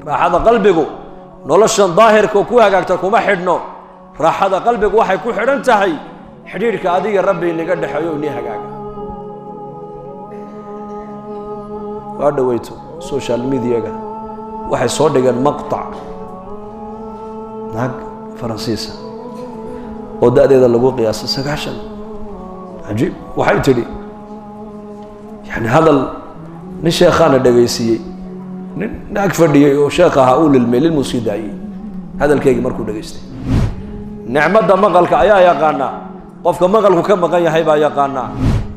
raaxada qalbigu noloshan daahirka ku hagaagta kuma xidhno raaxada qalbigu waxay ku xidhan tahay xidhiidhka adiga rabbi inaga dhaxayo inii hagaaga waa dhaweyto social media-ga waxay soo dhigeen maqtac naag faransiisa oo da'deeda lagu qiyaasay 90 cajiib waxay tidhi yani hadal nin sheekhaana dhagaysiyey nin naag fadhiyey oo sheekh ahaa uu lilmay lilmusii daayey hadalkeygii markuu dhagaystay nicmadda maqalka ayaa yaqaanaa qofka maqalku ka maqan yahay baa yaqaanaa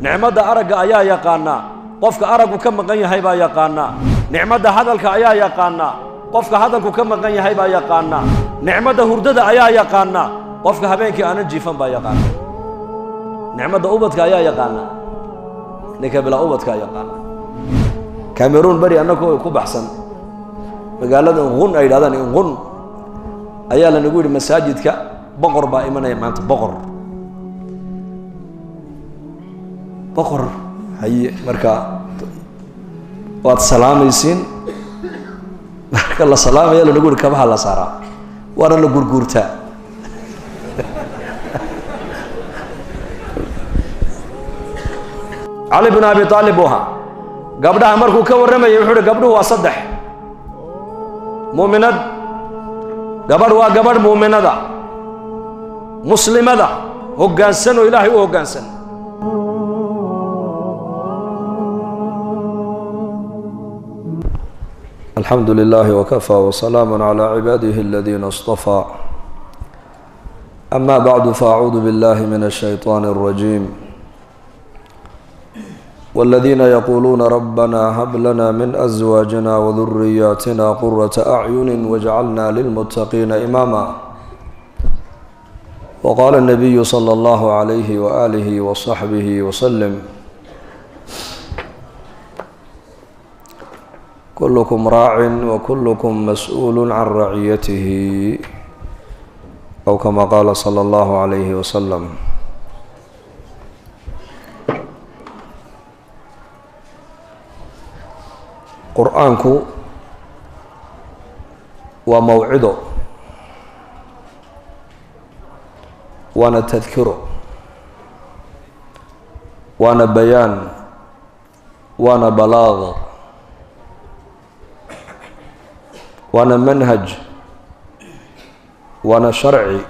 nicmadda aragga ayaa yaqaanaa qofka araggu ka maqan yahay baa yaqaanaa nicmadda hadalka ayaa yaqaanaa qofka hadalku ka maqan yahay baa yaqaanaa nicmadda hurdada ayaa yaqaanaa qofka habeenkii aanan jiifan baa yaqaanaa nicmadda ubadka ayaa yaqaanaa ninka bilaa ubadka yaqaanaa Cameroon bari annagoo ku baxsan magaalada Ngun ay yiraahdaan Ngun ayaa la nagu yiri masaajidka boqor baa imanaya maanta boqor haye marka waad salaamaysiin marka la salaamayo la nagu yiri kabaha la saaraa waana la gurgurtaa Ali ibn Abi Talib gabdhaha markuu ka warramay wuxuu gabdhuhu waa saddex muuminad gabadh waa gabadh muuminada muslimada hoggaansan oo ilaahay u hoggaansan alxamdulillahi wakafaa wasalaamun calaa cibaadihi aladiina istafaa ama bacdu faacuudu billahi min ashayطaani الrajiim والذين يقولون ربنا هب لنا من أزواجنا وذرياتنا قرة أعين واجعلنا للمتقين إماما وقال النبي صلى الله عليه وآله وصحبه وسلم كلكم راع وكلكم مسؤول عن رعيته أو كما قال صلى الله عليه وسلم qur-aanku waa mawcido waana tadkiro waana bayaan waana balaaq waana manhaj waana sharci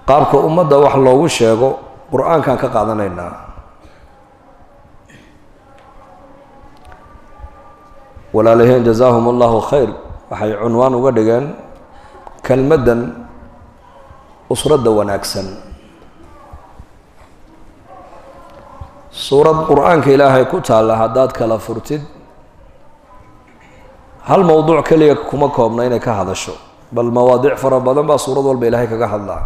qaabka ummadda wax loogu sheego qur-aankaan ka qaadanaynaa walaalaheen jazaahum allahu khayr waxay cunwaan uga dhigeen kelmaddan usradda wanaagsan suurad qur-aanka ilaahay ku taalla haddaad kala furtid hal mowduuc keliya kuma koobna inay ka hadasho bal mawaadiic fara badan baa suurad walba ilaahay kaga hadlaa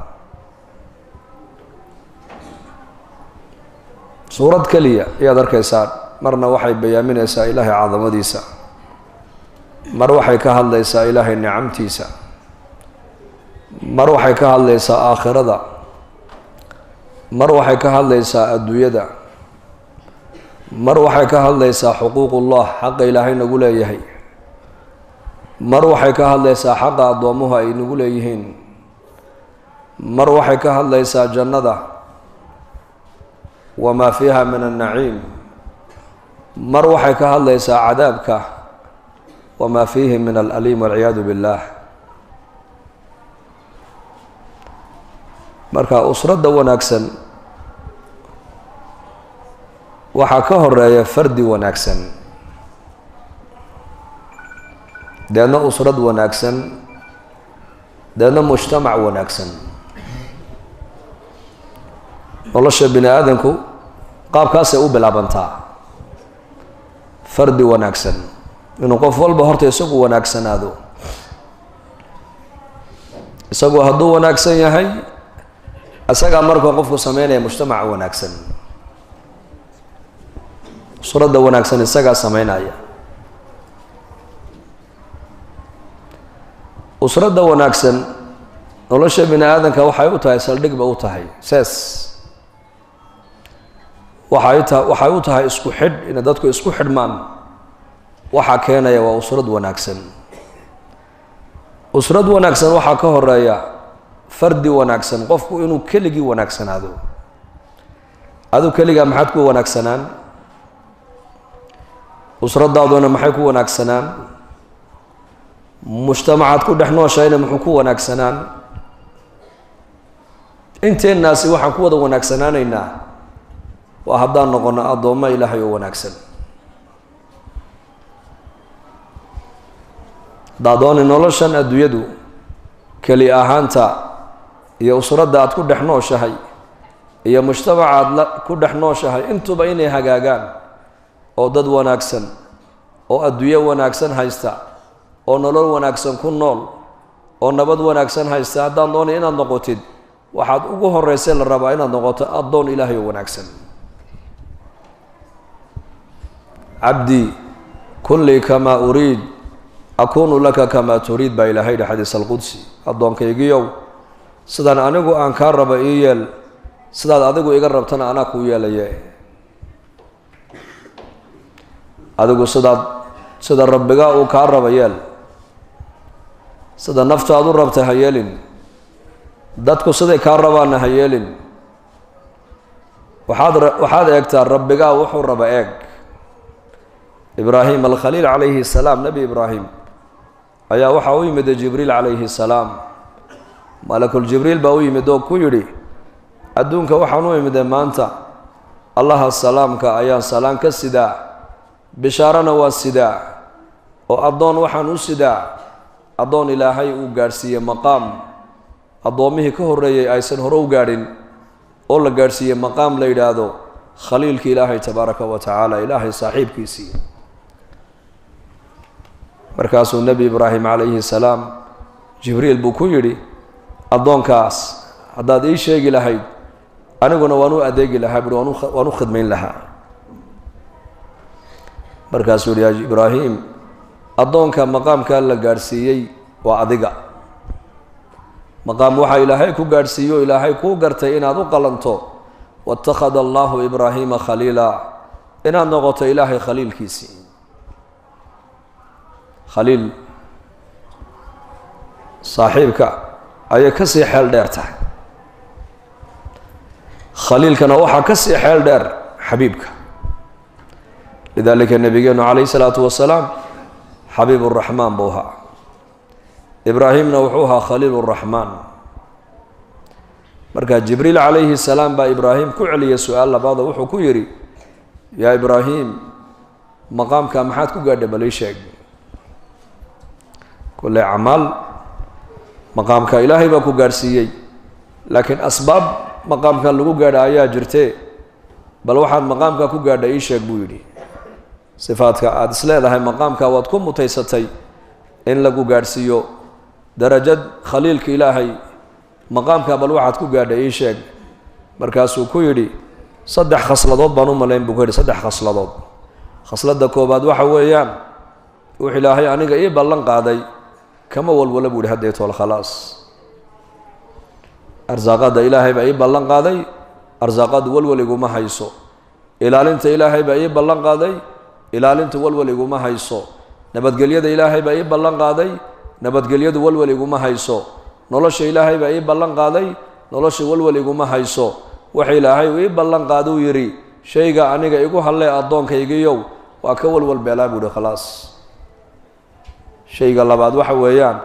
suurad keliya ayaad arkaysaa marna waxay bayaaminaysaa ilaahay cadamadiisa mar waxay ka hadlaysaa ilaahay nicamtiisa mar waxay ka hadlaysaa aakhirada mar waxay ka hadlaysaa adduunyada mar waxay ka hadlaysaa xuquuqullah xaqa ilaahay nagu leeyahay mar waxay ka hadlaysaa xaqa addoomuhu ay nagu leeyihiin mar waxay ka hadlaysaa jannada wamaa fiiha min annaciim mar waxay ka hadlaysaa cadaabka wamaa fiihi min alaliim walciyaadu billaah marka usradda wanaagsan waxaa ka horeeya fardi wanaagsan deedna usrad wanaagsan deedna mujtamac wanaagsan nolosha bini aadanku qaabkaasay u bilaabantaa fardi wanaagsan inuu qof walba horta isagu wanaagsanaado isagu hadduu wanaagsan yahay isagaa markaa qofku sameynaya mujtamaca wanaagsan usradda wanaagsan isagaa sameynaya usradda wanaagsan nolosha bini aadanka waxay u tahay saldhigba u tahay sees waxay u tahay isku xidh inay dadku isku xidhmaan waxa keenaya waa usrad wanaagsan. usrad wanaagsan waxa ka horeeya fardi wanaagsan, qofku inuu keligii wanaagsanaado. adu keliga maxaad ku wanaagsanaan? usradaaduna maxay ku wanaagsanaan? mujtamacaad ku dhex nooshayna muxuu ku wanaagsanaan? inteenaasi waxaan ku wada wanaagsanaanaynaa waa haddaan noqono addoommo ilaahay oo wanaagsan. daadooni noloshan adduunyadu keli ahaanta iyo usradda aad ku dhex nooshahay iyo mujtamacaad ku dhex nooshahay intuba inay hagaagaan oo dad wanaagsan oo adduunyo wanaagsan haysta oo nolol wanaagsan ku nool oo nabad wanaagsan haysta haddaan doonay inaad noqotid waxaad ugu horeysay la rabaa inaad noqoto addoon ilaahay oo wanaagsan. cabdii kulli kamaa uriid akuunu laka kamaa turiid baa ilaahay yidhi xadiis alqudsi. addoonkaygiyow sidaan anigu aan kaa raba ii yeel, sidaad adigu iga rabtana anaa kuu yeelaye. adigu sida rabbigaa uu kaa raba yeel, sida naftaad u rabta ha yeelin, dadku siday kaa rabaana ha yeelin. waxaad eegtaa rabbigaa wuxuu raba eeg. ibraahim alkhaliil calayhi salaam, nebi ibraahim ayaa waxaa u yimid jibriil calayhi salaam. malakuljibriil baa u yimid oo ku yidhi adduunka waxaan u imide maanta allaha salaamka ayaan salaan ka sidaa, bishaarana waa sidaa, oo addoon waxaan u sidaa addoon ilaahay uu gaadhsiiyey maqaam addoommihii ka horreeyey aysan hore u gaadhin, oo la gaadhsiiyey maqaam la yidhaahdo khaliilka ilaahay tabaaraka wa tacaala, ilaahay saaxiibkiisii. markaasuu nebi ibraahim calayhi salaam jibriil buu ku yidhi addoonkaas haddaad ii sheegi lahayd aniguna waan u adeegi lahaa buhi, waan u khidmayn lahaa. markaasuu yidhi yaa ibraahim, addoonka maqaamkaa la gaadhsiiyey waa adiga. maqaam waxaa ilaahay ku gaadhsiiyo ilaahay kuu gartay inaad u qalanto. waittakhada allahu ibraahiima khaliila, inaad noqoto ilaahay khaliilkiisii. khaliil saaxiibka ayay ka sii xeel dheer tahay. khaliilkana waxaa ka sii xeel dheer xabiibka. lidaalika nabigeenu calayhi salaatu wasalaam xabiib uraxmaan buu ahaa. ibraahimna wuxuu ahaa khaliil uraxmaan. markaa jibriil calayhi salaam baa ibraahim ku celiyay su-aal labaad oo wuxuu ku yidhi yaa ibraahim, maqaamka maxaad ku gaadhay bal ii sheeg. kulle acmaal maqaamka ilaahay baa ku gaadhsiiyey, laakiin asbaab maqaamkan lagu gaadha ayaa jirtee, bal waxaad maqaamka ku gaadhay ii sheeg buu yidhi. sifaadka aada is leedahay maqaamka waad ku mutaysatay in lagu gaadhsiiyo darajad khaliilka ilaahay, maqaamka bal waxaad ku gaadhay ii sheeg. markaasuu ku yidhi 3 khasladood baan u malayn buu ku yidhi 3 khasladood. khasladda koobaad waxa weeyaan wuxuu ilaahay aniga ii ballan qaaday kama walwala buu yidhi haddeetool khalaas. arsaaqadda ilaahay baa ii ballan qaaday, arsaaqaddu walwal iguma hayso. ilaalinta ilaahay baa ii ballan qaaday, ilaalintu walwal iguma hayso. nabadgelyada ilaahay baa ii ballan qaaday, nabadgelyadu walwal iguma hayso. nolosha ilaahay baa ii ballan qaaday, nolosha walwal iguma hayso. waxa ilaahay uu ii ballan qaaduu yidhi shayga aniga igu hallee addoonkaygiyow waa ka walwal beelaa buu yidhi khalaas. shayga labaad waxa weeyaan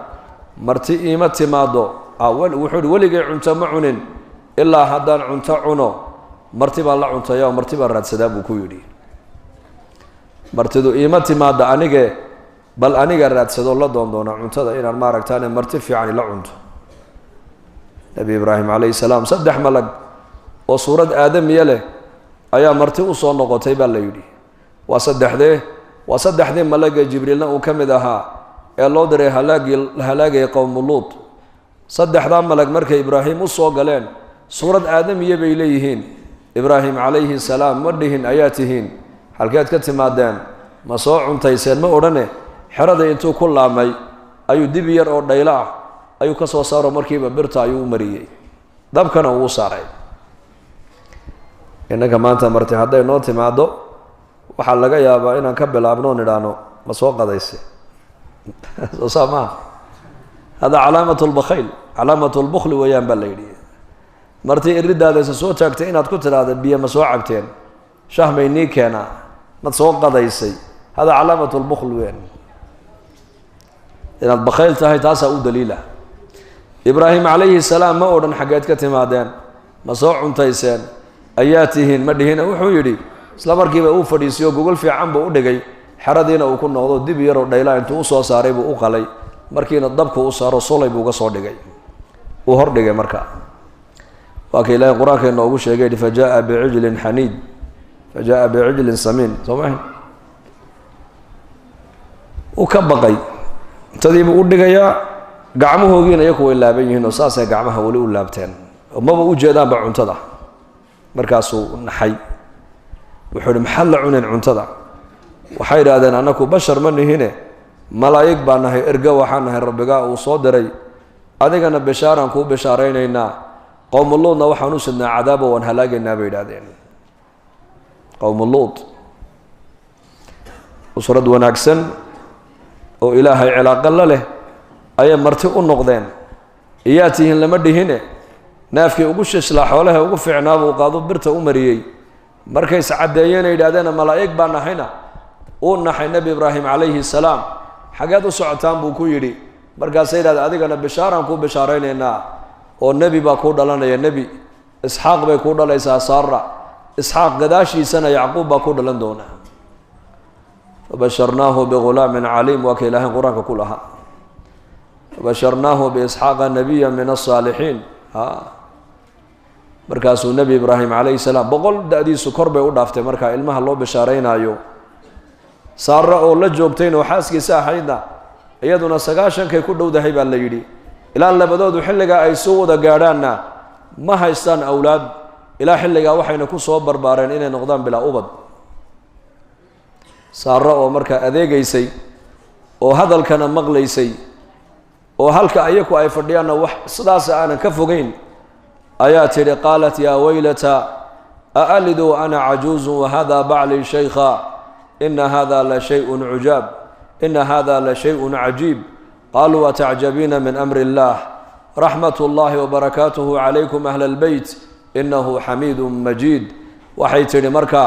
marti iima timaado. wuxuu yidhi weligay cunto ma cunin ilaa haddaan cunto cuno marti baan la cuntaya oo marti baan raadsadaa buu ku yidhi. martidu iima timaada anige bal aniga raadsado la doondoona cuntada inaan maaragtaane marti fiican la cunto. nebi ibraahim calayhi salaam 3 malag oo suurad aadamiya leh ayaa marti u soo noqotay baa la yidhi. waa saddexdii malaga jibriilna uu ka mid ahaa ee loo diray halaagay qowmu luut. 3 malag markay ibraahim u soo galeen suurad aadamiya bay leeyihiin. ibraahim calayhi salaam ma dhihin ayaa tihiin, halkeed ka timaadeen, ma soo cuntayseen ma odhane xerada intuu ku laamay ayuu dibi yar oo dhaylo ah ayuu ka soo saaro markiiba birta ayuu u mariyey, dabkana uu saaray. innanka maanta marti hadday noo timaado waxaa laga yaabaa inaan ka bilaabno nidhaano مسوق قديسي وسامع هذا علامة البخيل علامة البخل ويان بالليل مرتي الرد هذا سو تاكتين كنت هذا بيا مسوق عبتين شهميني كان مسوق قديسي هذا علامة البخل وين إن البخيل تهي تاسع دليله إبراهيم عليه السلام ما أورن حاجات كتمادين مسوق عنتيسين أياتهن مدهن وحويري سلامر كيف أوفريسيو جوجل في عم بودجي حردين أو كنا وضد دي بيرو دايلا أنتو أسوا صاري بوقلي مركين الضبك أسرة صلي بوجا صادقي وهردجي مركا وكيلا القرآن كأنه أقول شيء فجاء بعجل حنيد فجاء بعجل سمين سمعين وكبقي تدي بودجي يا قعمه جينا يكوي اللابين وساسة قعمها ولي اللابتين وما بوجه ذا بعنتضع مركاسو نحي وحول محل عن عنتضع وحير هذا أنكو بشر مني هنا ملايك بانه إرجع وحنا الربجاء وصادري هذا كان بشارة كو بشارين إنا قوم اللوط نوحنوس إن عذابه وانهلاك النبي هذين قوم اللوط وصرد ونعكسن وإلهي علاقة له أي مرتئ النقدين إياتهن لمده هنا نافكي وقش إصلاح وله وقف عناب وقاضب برته أمريي مركز عديين إلى ملائك بان هنا ونحي النبي إبراهيم عليه السلام حاجات سعتان بوكيري مركز سيد هذا أنا بشارة كو بشارين هنا والنبي بقول لنا يا نبي إسحاق بيقول ليس سارة إسحاق قداشي سنة يعقوب بقول لنا دونه فبشرناه بغلام عليم وكيله قرآن كلها فبشرناه بإسحاق نبيا من الصالحين مركز النبي إبراهيم عليه السلام بقول دادي سكر بيودافته مركز علمها الله بشارين أيو سارة أو لجوبتين وحاسك ساحيدا يدنا سقاشن كي كله ده هيبال ليدي إلى أن لبدو حلقة أي سوء جارنا ما هيستان أولاد إلى حلقة وحين كل صوب بربارين إن نقدام بلا أبد سارة أو مركز أذيج يسي وهذا كان مغلي يسي وهلك أيكو أي فرديانا وح صداس أنا كفوقين آيات قالت يا ويلتا أألد أنا عجوز وهذا بعلي شيخا إن هذا لشيء عجاب إن هذا لشيء عجيب قالوا وتعجبين من أمر الله رحمة الله وبركاته عليكم أهل البيت إنه حميد مجيد وحيتني مركا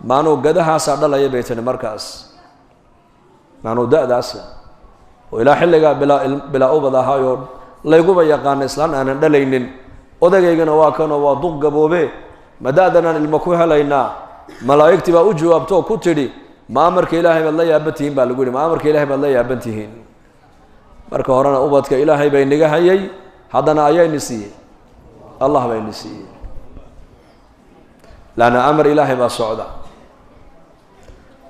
ما نو قدها سعد الله يبيتني مركز ما نو داس وإلى حلقة بلا أوبضة هايون لا يقوم يقان إسلام أنا دلينين odagaygana waa kanoo waa duq gaboobe madaadanaan ilmo ku helaynaa malaa'igtii baa u jawaabtoo ku tidhi ma amarka ilaahay baad la yaabantihiin baa lagu yidhi ma amarka ilaahay baad la yaabantihiin marka horena ubadka ilaahay bay naga hayay haddana ayayni siiyey allah bayni siiyey laana amar ilaahay baa socda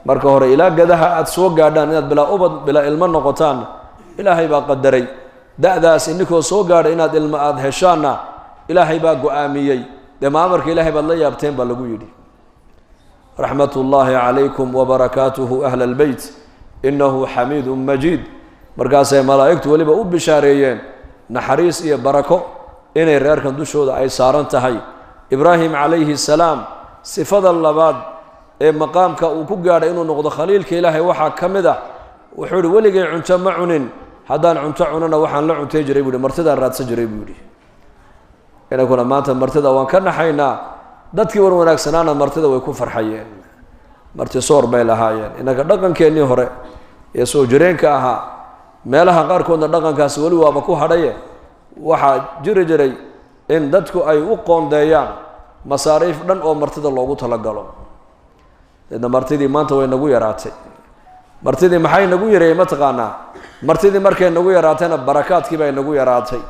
marka hore ilaa gadaha aad soo gaadhaan inaad bilaa ubad bilaa ilmo noqotaan ilaahay baa qadaray da'daas inkoo soo gaadhay inaad ilmo aad heshaana إلهي با قواميي دما أمرك إلهي با الله يابتين با لغو يدي رحمة الله عليكم وبركاته أهل البيت إنه حميد مجيد مركاسي ملائكة ولي با بشاريين نحريس إيا بركو إني رياركن دوشو دا أي ساران تهي إبراهيم عليه السلام صفة الله بعد إيه مقامك وكوغار إنو نغض خليلك إلهي وحا كمدا وحول ولي عنتا معونين هدان عنتا عننا وحان لعن تجري بودي مرتدا راد سجري بودي إن كنا مانتا مرتدا وان كنا حينا دادكي وروناك سنانا مرتدا ويكون فرحيين مرتي صور بيلا هايين إنك دقن كيني هوري يسو جرين كاها ميلها قار كونا دقن كاسي ولي وابكو هدايه وحا جري إن دادكو أي وقون دايان مصاريف دان أو مرتدا لوغو تلقالو إن مرتدي مانتا وينغو يراتي مرتدي محاي نغو يري متقانا مرتدي مركي نغو يراتينا بركات كيبا نغو يراتي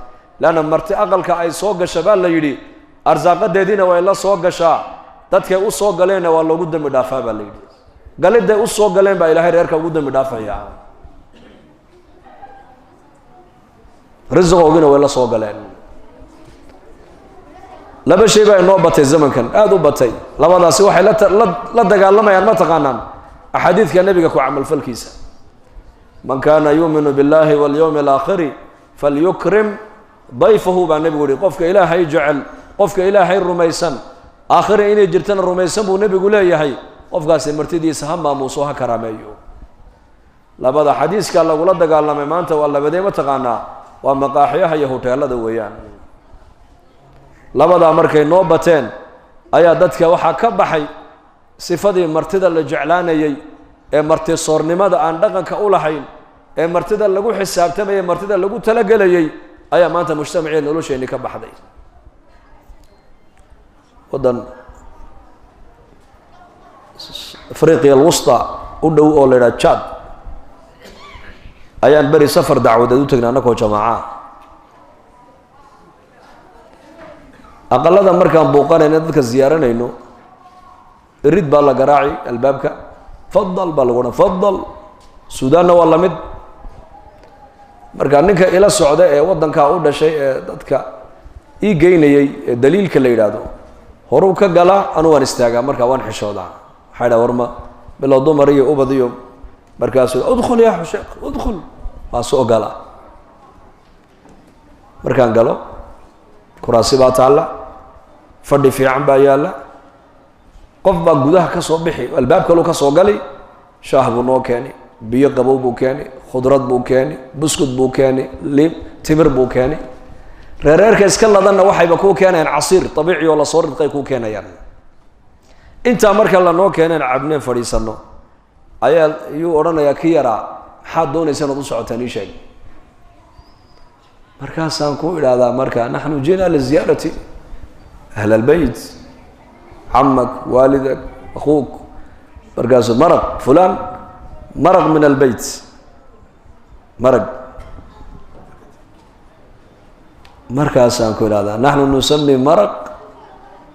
لأن مرتي أقلك أي صوغ شبال ليدي أرزاقات ديدين وإلا صوغ شا دادك أو صوغ لين والله قد مدافع بالليدي قالت ده أو صوغ لين با إلهي ريركا قد مدافع يا رزق وقنا وإلا صوغ لين لابا شيء بقى إنه بطي الزمن كان هذا بطي لما ناسي وحي لا دقال لما يعني ما تقانان أحاديث كان نبيك وعمل فالكيسة من كان يؤمن بالله واليوم الآخر فليكرم ضيفه بان نبي يقول قفك إلهي جعل قفك إلهي الرميسان آخر إني جرتنا الرميسان بو نبي يقول يا هي قفك مرتدي سهم موصوها كراميو labada xadiiska lagula dagaalamay maanta waa labadee ma taqaanaa waa maqaaxiyaha iyo hoteelada weeyaan labada markay noo bateen ayaa dadka waxa ka baxay sifadii martida la jeclaanayay ee marti soornimada aan dhaqanka u lahayn ee martida lagu xisaabtamay martida lagu talagelayay ayaa maanta mujtamaciin nolosheeni ka baxday wadan Afriqiya al-Wusta u dhow oo leeyahay Chad ayaan bari safar dacwadeed u tagnaa anagoo jamaaca aqalada markaan booqanayna dadka ziyaaranayno irid baa la garaaci albaabka fadal baa lagu odhan fadal suudaanna waa la mid marka ninka ila socda ee wadankaa u dhashay ee dadka ii geynayay ee daliilka la yidhaahdo horuu ka gala anu waan istaagaa markaa waan xishoodaa waxaa idhaa warma bilow dumar iyo ubad iyo markaasuu udkhul yaa sheekh udkhul waa soo gala markaan galo kuraasi baa taalla fadhi fiican baa yaalla qof baa gudaha ka soo bixi albaab kaluu ka soo gali shaah buu noo keeni biyo qabow buu keeni khudrad buu keeni buskud buu keeni liib timir buu keeni reereerka iska ladanna waxayba kuu keenayaan casiir dabiici oo la soo ridqay kuu keenayaan intaa marka la noo keeneen cabneen fadhiisano ayaa yuu odhanayaa ki yaraa maxaad doonaysa inaad u socotaan ii sheeg markaasaan ku idhaahdaa marka naxnu ji'naa liziyaarati ahl albayt camak waalidak akhuuk markaasuu maraq fulaan maraq min albayt maraq markaasaan ku idhahdaa naxnu nusami maraq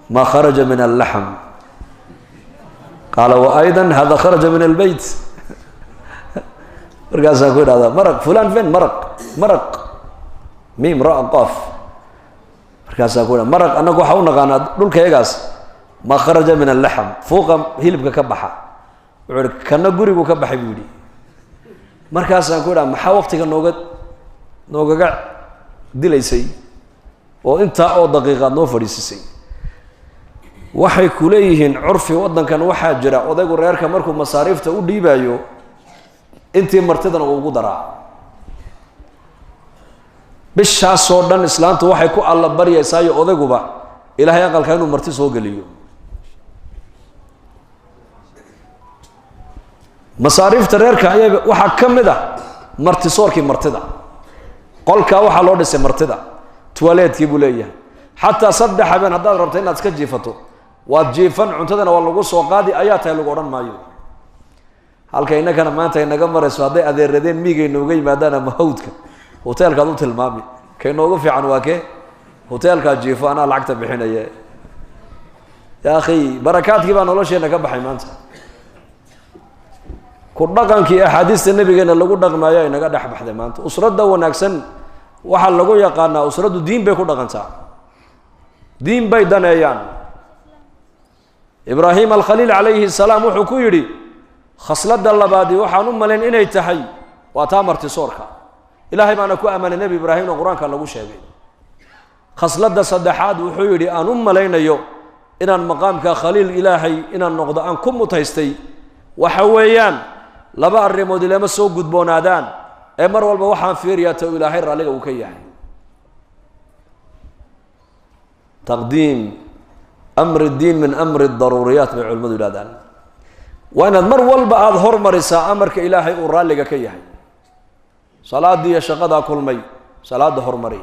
ma kharaja min allaxm qaala wa aydan hada kharaja min albayt markaasaan ku idhahdaa maraq fulaan fen maraq maraq mim ra qaf markaasaan ku idhahdaa maraq annagu waxaa u naqaanaa dhulkayagaas ma kharaja min allaxm fuuqa hilibka ka baxa wuxuu ihi kana gurigu ka baxay buu yidhi markaasaan ku idhaha maxaa waqtiga noogaga dilaysay oo intaa oo daqiiqaad noo fadhiisisay waxay ku leeyihiin curfi waddankan waxaa jira odaygu reerka markuu masaariifta u dhiibayo intii martidana uu ugu daraa bishaasoo dhan islaantu waxay ku alla baryaysaayo odayguba ilaahay aqalka inuu marti soo geliyo masaariifta reerka ayaga waxaa ka mid ah martisoorkii martida qolkaa waxaa loo dhisay martida tuwaleedkii buu leeyahay xataa 3 habeen haddaad rabto inaad iska jiifato waad jiifan cuntadana waa lagu soo qaadi ayaa tahay lagu odhan maayo halka innagana maanta inaga marayso hadday adeeradeen miigay nooga yimaadaan ama hawdka hoteelkaad u tilmaami kay noogu fiican waa kee hoteelkaa jiifo anaa lacagta bixinaya yaa akhi barakaadkii baa nolosheena ka baxay maanta ku dhaqankii axaadiista nabigeena lagu dhaqmaayo inaga dhex baxday maanta usradda wanaagsan waxaa lagu yaqaanaa usraddu diin bay ku dhaqantaa diin bay daneeyaan ibraahim alkhaliil calayhi salaam wuxuu ku yidhi khasladda labaadii waxaan u malayn inay tahay waa taa martisoorka ilaahay baana ku ammaanay nebi ibraahim oo qur-aanka lagu sheegay khasladda saddexaad wuxuu yidhi aan u malaynayo inaan maqaamka khaliil ilaahay inaan noqdo aan ku mutaystay waxa weeyaan 2 arrimood ilama soo gudboonaadaan ee mar walba waxaan fiiriyaa ta ilaahay raalliga uu ka yahay taqdiim amri diin min amri daruuriyaat bay culimmadu yidhahdaan waa inaad mar walba aada hormarisaa amarka ilaahay uu raalliga ka yahay salaadii iyo shaqadaa kulmay salaada hormari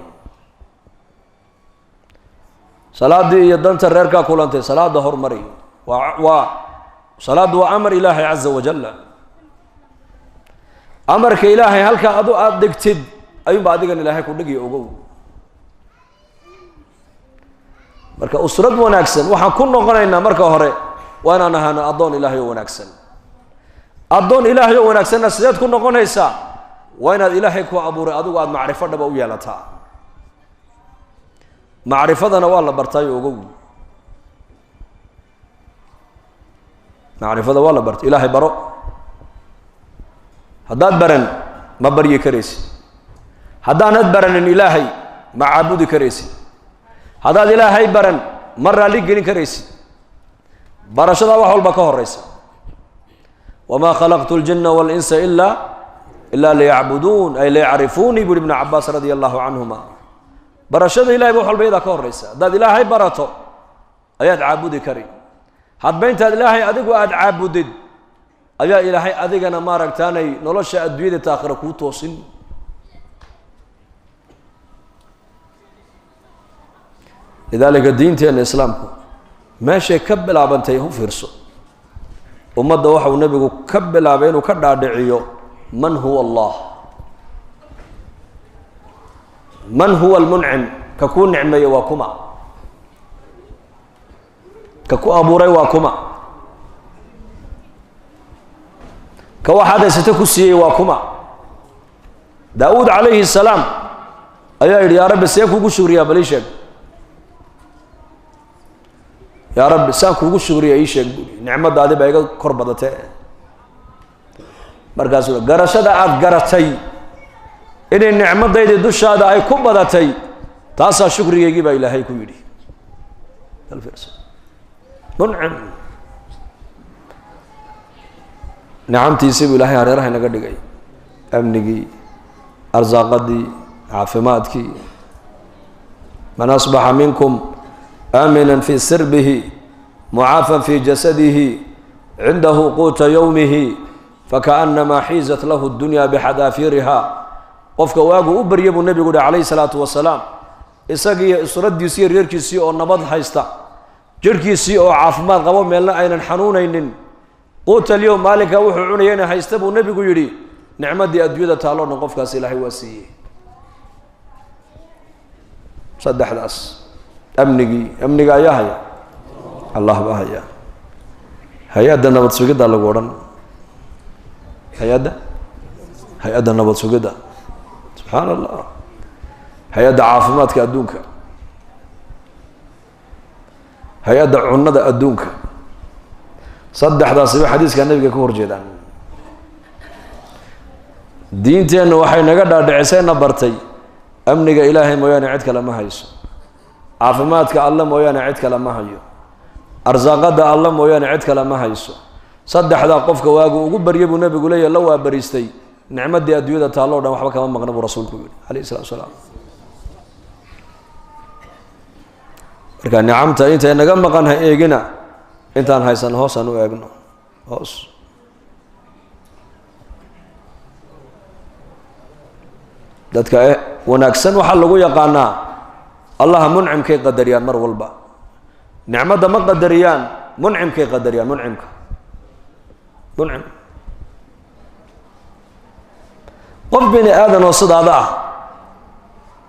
salaadii iyo danta reerkaa kulantay salaada hormari waa salaadu waa amar ilaahay caza wajalla amarka ilaahay halka adu aad dhigtid ayuunba adigan ilaahay ku dhigi ogow marka usrad wanaagsan waxaan ku noqonaynaa marka hore waa inaan ahaano addoon ilaahay oo wanaagsan addoon ilaahay oo wanaagsanna sideed ku noqonaysaa waa inaad ilaahay ku abuuray adigu aad macrifo dhaba u yeelataa macrifadana waa la bartaayo ogow macrifada waa la bartay ilaahay baro haddaad baran ma baryi karaysid haddaanad baranin ilaahay ma caabudi karaysid haddaad ilaahay baran ma raalli gelin karaysid barashadaa wax walba ka horeysa wamaa khalaqtu ljinna waalinsa ilaa إلا ليعبدون أي ليعرفوني بن ابن عباس رضي الله عنهما برشد إلهي بوحل بيدا كوريسا داد إلهي براتو أياد عابدي كريم هاد بينت إلهي أدقوا أد عابدد أيا إلهي أدقنا ما ركتاني نولش أدويد تاخر كوتوسن لذلك الدين تين الإسلام ماشي كبل عبنتيهم فرسو ومد وحو النبي كبل عبين وكدع دعيو من هو الله من هو المنعم ككون نعمي وكما ككو أبوري وكما كواحد ستكسي وكما داود عليه السلام أيها يا رب سيكو شكريا بليشك يا رب ساكو شكريا إيشك نعمة هذه بيقى كربتة مركز قرشة عاد قرتي إن النعمة ذي دوش هذا أي كبدتي تاسع شكريا يجيب إلهي كويدي الفرس منعم نعمتي يسيب إلهي على رأي نقدر جاي أمني أرزاقدي عافماتك من أصبح منكم آمنا في سربه معافا في جسده عنده قوت يومه فكأنما حيزت له الدنيا بحذافيرها قفك واجو أبر يبو النبي عليه الصلاة والسلام إساقي إسرد يسير يركسي أو نبض حيستا جركسي أو عافمات قوام يلا أين حنونين قوت اليوم مالك وحو عنينا حيستبو النبي يري نعمة دي أدوية تعالى نقفك سلاحي وسيه صدح داس أمني يا هيا الله بهيا هيا ده نبض سجدا لقورن هيا ده نبض سجدا سبحان الله هيا ده عافمات كأدونك هيا ده عنا ده أدونك صدح داس حديث كان النبي كور جدا دينتين وحي نقدر دعسين برتي أمني إلهي مويانا عد كلام هيسو عافماتك الله مويانا عد كلام هيو أرزاقات الله مويانا عد كلام هيسو صدح ذا قفك واجو وقبر يبو النبي يقول لي لو بريستي نعمة دي أدوية تعالى ودام وحبك كمان مغنب رسولك عليه الصلاة والسلام كان نعمته أنت نجم مقنها إيجنا أنت هاي سنة هوس أنو إيجنا هوس dadka wanaagsan waxa lagu yaqaanaa Allah mun'im kay qadariyaan mar walba nicmada ma qadariyaan mun'im kay qadariyaan mun'imka mun'im qof bini aadan oo sidaada ah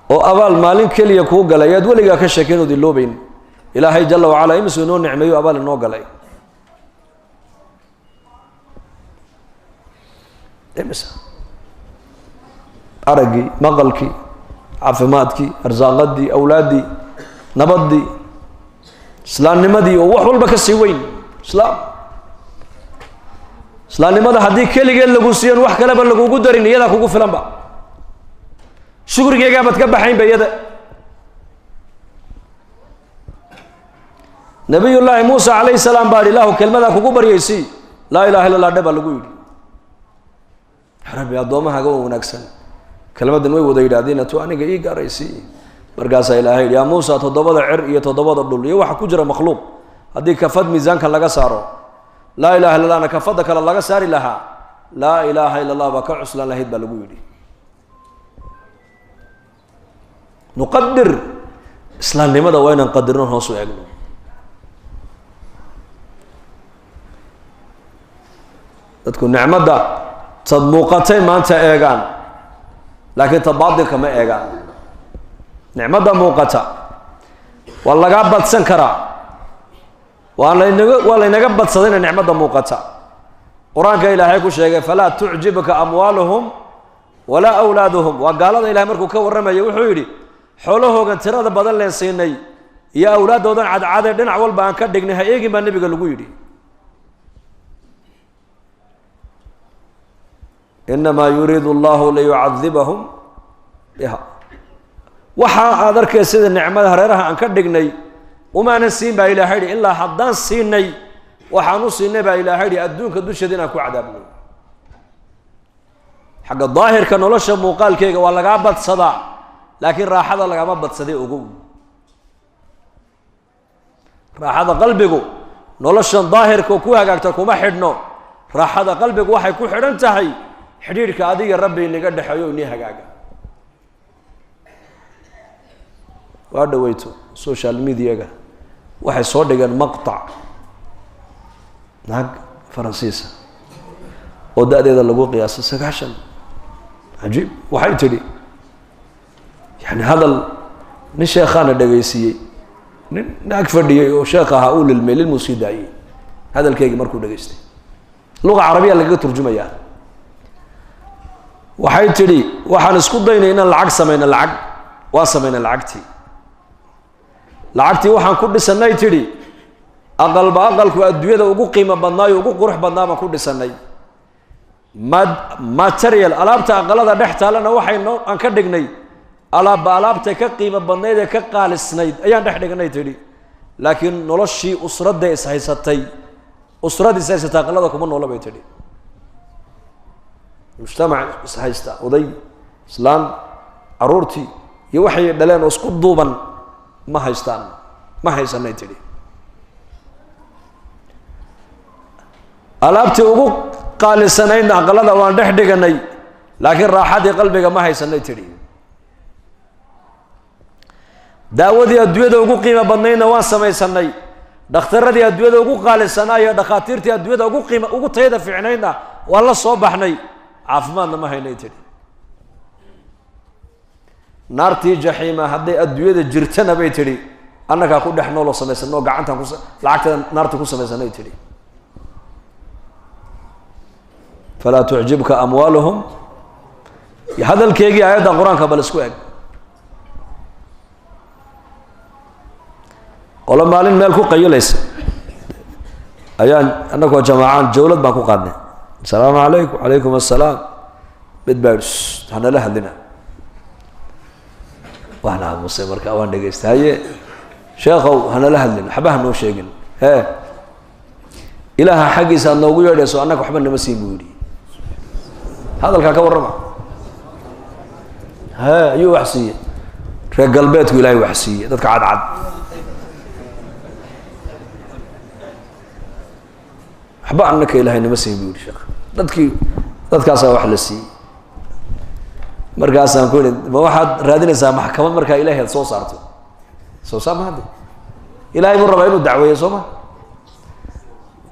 oo abaal maalin kaliya ku galay aad waliga ka sheekeen oo diloobayn ilaahay jalla wa ala imsu noo nicmeeyo abaal noo galay imsa أرجي مقلكي عفماتكي أرزاقدي أولادي نبضي إسلام نمدي ووحول بكسي وين إسلام نمدي هدي كلي قال لقو سيان وح كلام لقو قدرين يدا كوكو فلان با شكر جيجا بتكبح حين بيدا نبي الله موسى عليه السلام باري الله كلمة كوكو بريسي لا إله إلا الله دبا لقو يدي حرب يا دوما هاقو ونكسن كلمة نوي وذي دادين تواني جيجا رئيسي مرجع إلهي يا موسى تضبط عر يتضبط الدول يوح كجرة مخلوق هذه كفد ميزان كلا جساره لا إله إلا الله أنا كفدك الله جساري لها لا إله إلا الله بكعس لا هيد بلقولي نقدر إسلام لماذا وين نقدرون هوسو يعقلون تكون نعمة تضموقتين ما أنت إيجان لكن تبادل كما إيجان نعمة موقتة والله قابت سنكرا والله نقبت صدينا نعمة موقتة قرآن إلى هيك شيء فلا تعجبك أموالهم ولا أولادهم وقال إلى مركو كورما يوحيري حوله كان ترى بدل لسيني يا أولاد ودن عاد دنا أول بان كدقنها إيجي ما النبي قال لقولي إنما يريد الله ليعذبهم بها وحا أدرك سيد النعمة هريرها أن كدقني وما نسين با إلى هيدي إلا حدان سيني وحا نسين با إلى هيدي أدونك دوش دينا كو عذابني حق الظاهر كنولش موقال كيغا ولا غابت صدا لكن راحة لغا بد صدي اوغو راحة قلبك نولش ظاهر كو هاغاغتا كوما خيدنو راحة قلبك waxay ku xiran tahay xiriirka adiga rabbi inaga dhaxayo inii hagaaga waa dhaweyto social media-ga waxay soo dhigeen maqtac naag faransiisa oo da'deeda lagu qiyaasay 9 عجيب waxay tiri yani hadal nin sheekhana dhageysiyay nin naag fadhiyay oo sheekhaha uu lilmeel musiidaayay hadalkeegi markuu dhageystay luqa carabiga laga turjumaya waxay tiri waxaan isku daynay inaan lacag sameeyno lacagtii waxaan ku dhisanay tiri aqalku adduunyada ugu qiimo badnaayo ugu qurux badnaa ku dhisanay material alaabta aqalada dhextaalana waxaynu aan ka dhignay alaabta ka qiimo badnayd ee ka qaalisnayd ayaan dhex dhignay tiri laakiin noloshii usradda is haysatay aqalada kuma noolabay tiri mujtamac is haysta oday islaan aroortii iyo waxay dhaleen oo isku duuban ma haysanay tiri alaabtii ugu qaalisanayn aqalada waan dhex dhiganay laakiin raaxadii qalbiga ma haysanay tiri daawadii adduunyada ugu qiimo badnaydna waan samaysanay dhakhtaradii adduunyada ugu qaalisanaayay dhakhaatiirtii adduunyada ugu tayada fiicnaydna waan la soo baxnay caafimaadna ma haynay tiri naartii jaxiima hadday adduunyada jirtana bay tiri annagaa ku dhex nooloo samaysanoo gacantan lacagtada naarta ku samaysanay tiri falaa tucjibka amwaaluhum hadalkeegii aayadda qur-aanka bal isku eg qolo maalin meel ku qayilaysa ayaan annagoo jamaacaan jawlad baan ku qaadnay asalaamu calaykum calaykum assalaam mid baa hanala hadlina waan aamusay markaa waan dhegaystay haye sheekhow hanala hadlin waxba hanoo sheegin hee ilaaha xaggiisa aad noogu yeedhayso annaga waxba nama siin buu yidhi hadalkaa ka warrama hee ayuu wax siiyey reer galbeedku ilaahay wax siiyey dadka cadcad waxba annaka ilaahay nama siin buu yidhi sheekh dadkaasaa wax la siiyey markaasaan ku yidhi ma waxaad raadinaysaa maxkamad markaa ilaahay aad soo saarto soo saar mahadde ilaahay buu rabaa inuu dacweeyo soo ma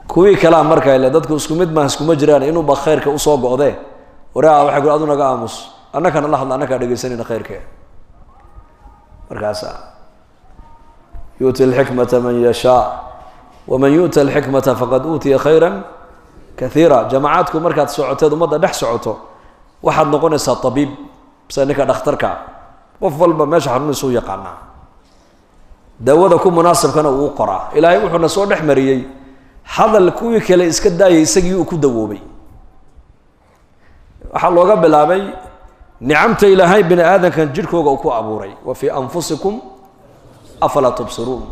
kuwii kalaa markaa ile dadku isku mid maaha iskuma jiraan inuuba khayrka usoo go'dee waraa waxay ku adu naga aamus annakana la hadla annakaa dhegaysanayna khayrkee markaasaa yuuti alxikmata man yashaa waman yu'ta alxikmata faqad uutiya khayran kaiira jamacaadku markaad socoteed ummadda dhex socoto waxaad noqonaysaa tabiib sida ninka dhakhtarka qof walba meesha xanuunaysa u yaqaanaa daawada ku munaasabkana uu qoraa ilaahay wuxuuna soo dhex mariyey hadal kuwii kale iska daayay isagii uu ku dawoobay waxaa looga bilaabay nicamta ilaahay bini aadankan jidhkooga uu ku abuuray wa fii anfusikum afalaa tubsiruun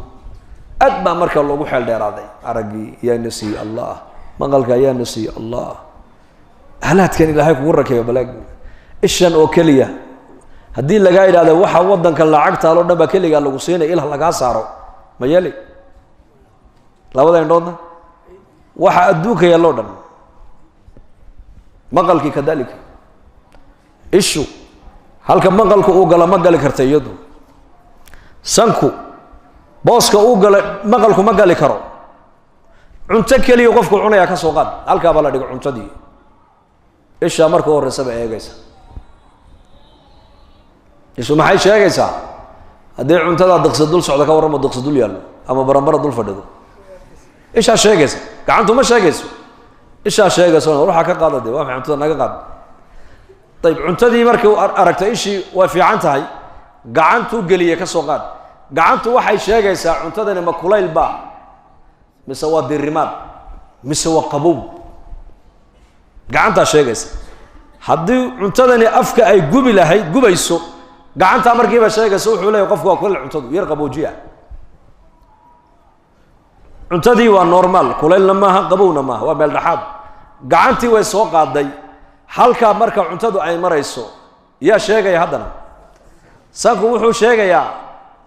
aad baa markaa loogu xeel dheeraaday araggii yaa nasiiye allah maqalka yaa nasiiye allah halaadkan ilaahay kugu rakeeyo balaag ishan oo keliya haddii lagaa yidhahdo waxa waddankan lacagtaaloo dhan baa keligaa lagu siinaya ilah lagaa saaro ma yeeli labada indhoodna waxa adduunka yaaloo dhan maqalkii kadalika ishu halka maqalku uu gala ma gali karta iyadu sanku booska uu gala maqalku ma gali karo cunto keliya qofku cunayaa ka soo qaad halkaa baa la dhigo cuntadii ishaa marka u horreysaba eegaysa ishu maxay sheegaysaa haddii cuntadaa diqsi dul socda ka warramo diqsi dul yaallo ama baranbara dul fadhido ishaa sheegaysa gacantu ma sheegayso ishaa sheegayso waxaa ka qaada dee waa maxay cuntada naga qaad ayib cuntadii markii uu aragtay ishii way fiican tahay gacantuu geliye ka soo qaad gacantu waxay sheegaysaa cuntadani ma kulayl baa mise waa dirimaad mise waa qabow gacantaa sheegaysa haddii cuntadani afka ay gubayso gacantaa markiiba sheegaysa wuxuu leeyahy qofku waa kulayl cuntadu yar qaboojiya cuntadii waa normal kulaylna maaha qabowna maaha waa meel dhaxaad gacantii way soo qaaday halkaa marka cuntadu ay marayso yaa sheegaya haddana sanku wuxuu sheegayaa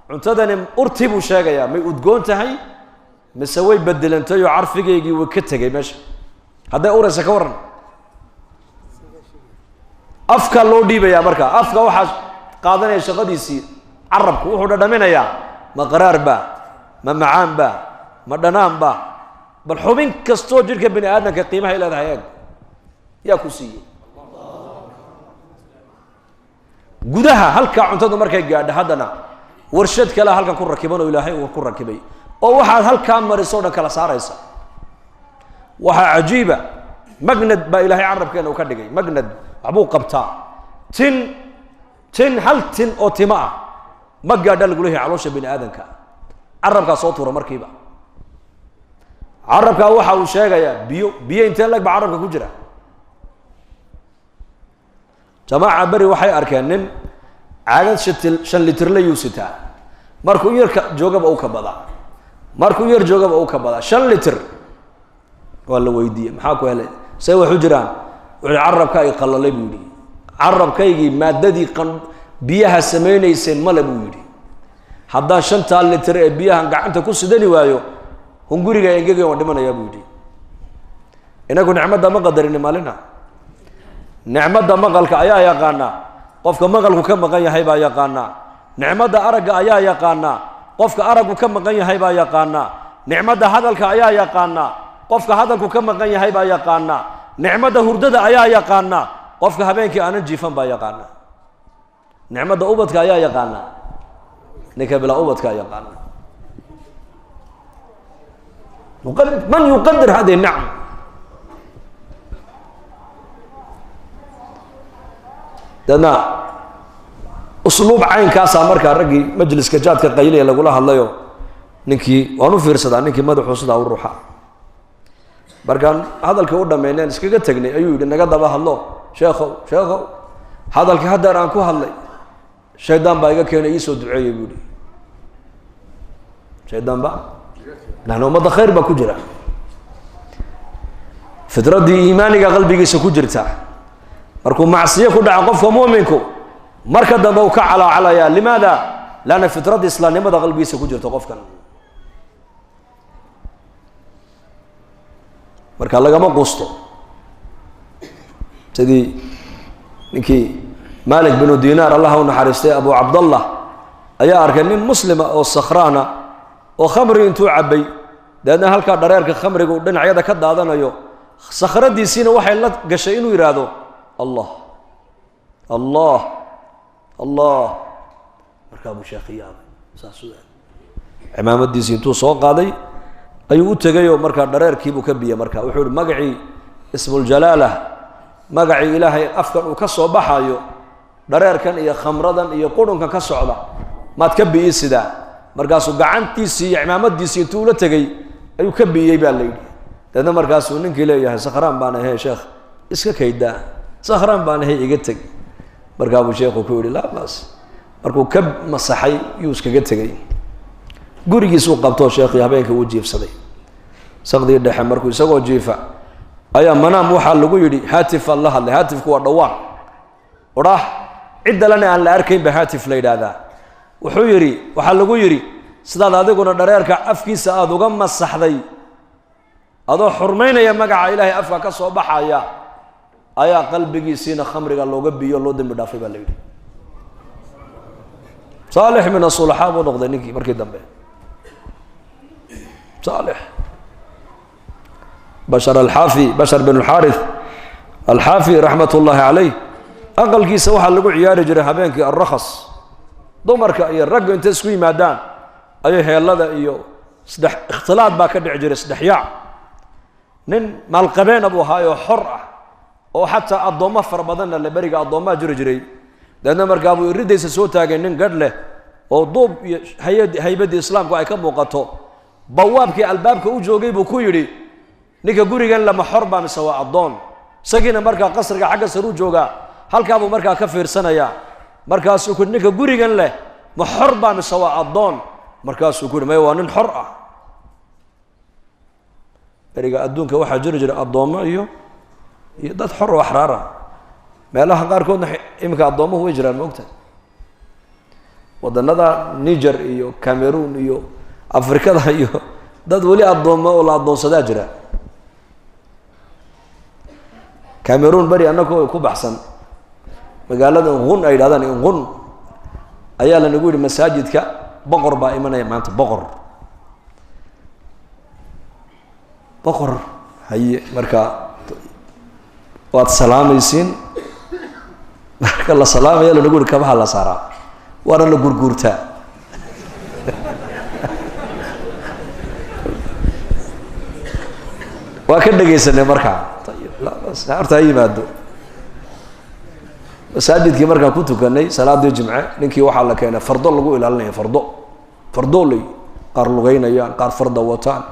cuntadani urti buu sheegayaa may udgoon tahay mise way bedelantay oo carfigeygii way ka tegay meesha hadday uraysa ka waran afka loo dhiibayaa marka afka waxaa qaadanaya shaqadiisii carabku wuxuu dhadhaminayaa ma qaraar baa ma macaan baa ma dhanaan baa bal xubin kastoo jidhka bini aadamka qiimaha ay leedahay eeg yaa ku siiyey gudaha halkaa cuntadu markay gaadho haddana warshad kale halkan ku rakiban oo ilaahay uu ku rakibay oo waxaad halkaa marisoo dhan kala saaraysa waxaa cajiiba magnad baa ilaahay carabkeena uu ka dhigay magnad waxbuu qabtaa tin hal tin oo timo ah ma gaadha lagu leeyahay caloosha bini aadamka carabkaa soo tuura markiiba carabkaa waxa uu sheegayaa biyo intee lag ba carabka ku jira jamaaca beri waxay arkeen nin caagad 5 litir la yuusitaa markuu yarka joogaba uu ka badaa markuu yar joogaba uu ka badaa 5 litir waa la weydiiyey maxaa ku helay say wax u jiraan wuxuu carabka ay qalalay buu yidhi carabkaygii maadadii biyaha samaynayseen male buu yidhi haddaan 5 litir ee biyahan gacanta ku sidani waayo hunguriga engegay waan dhimanayaa buu yidhi inagu nicmadda ma qadarin maalina nicmadda maqalka ayaa yaqaanaa qofka maqalku ka maqan yahay baa yaqaanaa nicmadda aragga ayaa yaqaanaa qofka araggu ka maqan yahay baa yaqaanaa nicmadda hadalka ayaa yaqaanaa qofka hadalku ka maqan yahay baa yaqaanaa nicmadda hurdada ayaa yaqaanaa qofka habeenkii aanan jiifan baa yaqaanaa nicmadda ubadka ayaa yaqaanaa ninka bilaa ubadka yaqaanaa man yuqadir hadihi الnicma dadna usluub caynkaasaa markaa raggii majliska jaadka qaylaya lagula hadlayo ninkii waan u fiirsadaa ninkii madaxuu sidaa u ruuxa markaan hadalkii u dhammayneen iskaga tegnay ayuu yidhi naga daba hadlo sheekhow hadalkii haddaan aan ku hadlay shaydaan baa iga keenay iisoo duceeyey buu yidhi shaydaan ba nahna ummadda khayr baa ku jira fitraddii iimaaniga qalbigiisa ku jirta markuu macsiyo ku dhaco qofka mu'minku marka dambe uu ka calaacalayaa limaada laana fitradda islaamnimada qalbigiisa ku jirto qofkan marka lagama quusto sidii ninkii malik binu dinaar allah u naxariistay abu cabdallah ayaa arkay nin muslima oo sakhraana oo khamri intuu cabbay dabeedna halkaa dhareerka khamriga uu dhinacyada ka daadanayo sakhradiisiina waxay la gashay inuu yidhaahdo الله الله الله markaa buu sheekh yaabay saas u cimaamadiisii intuu soo qaaday ayuu u tegay oo markaa dhareerkiibuu ka biyey markaa wuxuu yihi magacii ismuljalaala magacii ilaahay afkan uu ka soo baxayo dhareerkan iyo khamradan iyo qurunkan ka socda maad ka biyi sidaa markaasuu gacantiisii iyo cimaamadiisii intuu ula tegay ayuu ka biyey baa la yidhi dadna markaasuu ninkii leeyahay sakhraan baan ahay sheekh iska kaydaa sakhraan baan ahay iga teg markaa buu sheekhu ku yidhi laa baas markuu ka masaxay yuu iskaga tegay gurigiisuu qabtoo sheekhii habeenkii uu jiifsaday saqdii dhexe markuu isagoo jiifa ayaa manaam waxaa lagu yidhi haatifaan la hadlay haatifku waa dhawaan odhaah ciddalena aan la arkayn ba haatif la yidhaahdaa wuxuu yidhi waxaa lagu yidhi sidaad adiguna dhareerka afkiisa aada uga masaxday adoo xurmaynaya magaca ilaahay afka ka soo baxaya ayaa qalbigiisiina khamriga looga biyo loo dambi dhaafay baa la yidhi saalix min asulaxaa buu noqday ninkii markii dambe saalix bashar alxaafi bashar bin alxaarith alxaafi raxmat ullaahi calayh aqalkiisa waxaa lagu ciyaari jiray habeenkii alrakhas dumarka iyo ragga intay isku yimaadaan ayay heellada iyo ikhtilaad baa ka dhici jiray saddexyaac nin maalqabeena buu ahaayoo xor ah oo xataa addoommo fara badanna le beriga addoommaa jiri jiray dabeedna markaa buu iridaysa soo taagay nin gadh leh oo duub iyo haybaddii islaamku ay ka muuqato bawaabkii albaabka u joogay buu ku yidhi ninka gurigan lama xor baa mise waa addoon isagiina markaa qasriga xagga sar u joogaa halkaa buu markaa ka fiirsanayaa markaasuu ku ninka gurigan leh ma xor baa mise waa addoon markaasuu ku yidhi maya waa nin xor ah beriga adduunka waxaa jiri jira addoommo iyo dad xor oo axraar ah meelaha qaarkoodna iminka addoomuhu way jiraan moogta waddanada Niger iyo Cameroon iyo Afrikada iyo dad wali addoomo oo la addoonsadaa jira Cameroon bari annagoo ku baxsan magaalada Ngun ay yiraahdaan Ngun ayaa la nagu yiri masaajidka boqor baa imanaya maanta boqor haye marka waad salaamaysiin marka la salaamayo la nagu yiri kabaha la saaraa waana la gurgurtaa waa ka dhageysanay marka horta ay yimaado masaajidkii markaan ku tukanay salaadii jimce ninkii waxaa la keenay fardo lagu ilaalinayo fardo lay qaar lugeynayaan qaar farda wataan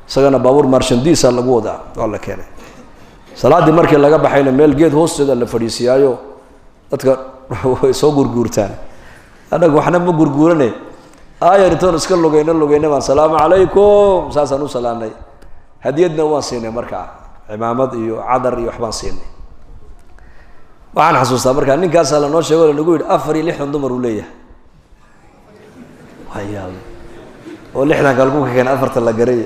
isagana baabuur marshandiisa lagu wadaa waa la keenay salaadii markii laga baxayna meel geed hoosteeda la fadhiisiyaayo dadka way soo gurgurtaan anagu waxna ma gurgurane aayaritoon iska lugeyna baan salaamu calaykum saasaan u salaamnay hadiyadna waan siinay markaa cimaamad iyo cadar iyo waxbaan siinay waxaan xasuustaa markaa ninkaasaa la noo sheego lagu yidhi 4 iyo 6 dumar uu leeyahay hayaa oo 6 galku ka keen 4 la garay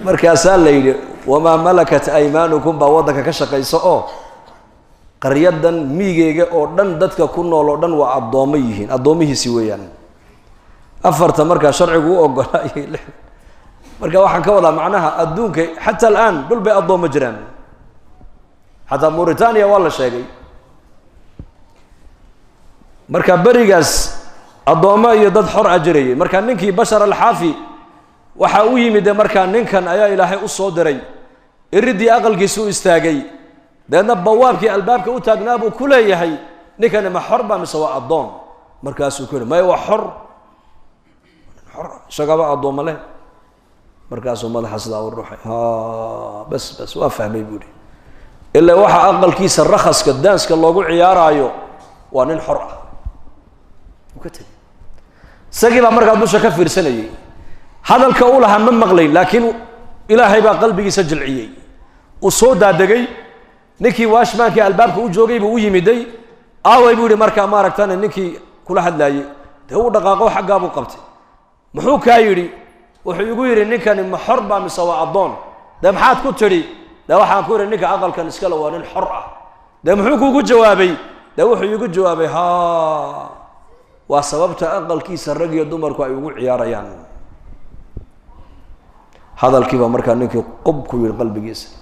markaasaa la yidhi wamaa malakat aymaanukum baa waddanka ka shaqayso oo qaryadan miigeyga oo dhan dadka ku nool oo dhan waa addoomo yihiin addoomihiisi weeyaan 4 markaa sharcigu u ogolaayay 6 marka waxaan ka wadaa macnaha adduunka xataa al'aan dhul bay addoomo jiraan حتى موريتانيا والله شيء مركا بريغاس الضوما يدد حر أجري مركا ننكي بشر الحافي وحاوي مدى مركا ننكن أيا إلهي أصو دري إردي أقل جسو استاقي لأن بوابك البابك أتاقنابو كل يهي نكن ما حربا مسواء الضوم مركا سكون ما هو حر شقابا الضوم له مركا سوما الحسد والروحي بس وافهم يقولي إلا واحد أقل كيس الرخص كدانس كاللوغو عيارايو وانين حرة وكتب ساقي بأمرك أدوشا كفير سنة هذا الكأولة هم من مغلين لكن إلهي بقى قلبي يسجل عيي وصودا دقي نكي واش ماكي البابك وجوغي بوي مدي يبوري مركا مارك تاني نكي كل أحد لاي هو دقاقو حق أبو قبتي محوك يري وحيقولي نكا محربا من سواء الضون ده محاد كتري ده waxaan ku yiri ninka aqalkan iska la waanin xor ah ده muxuu kugu jawaabay ده wuxuu igu jawaabay waa sababta aqalkiisa rag iyo dumarku ay ugu ciyaarayaan hadalkiiba markaa ninkii qub ku yiri qalbigiisa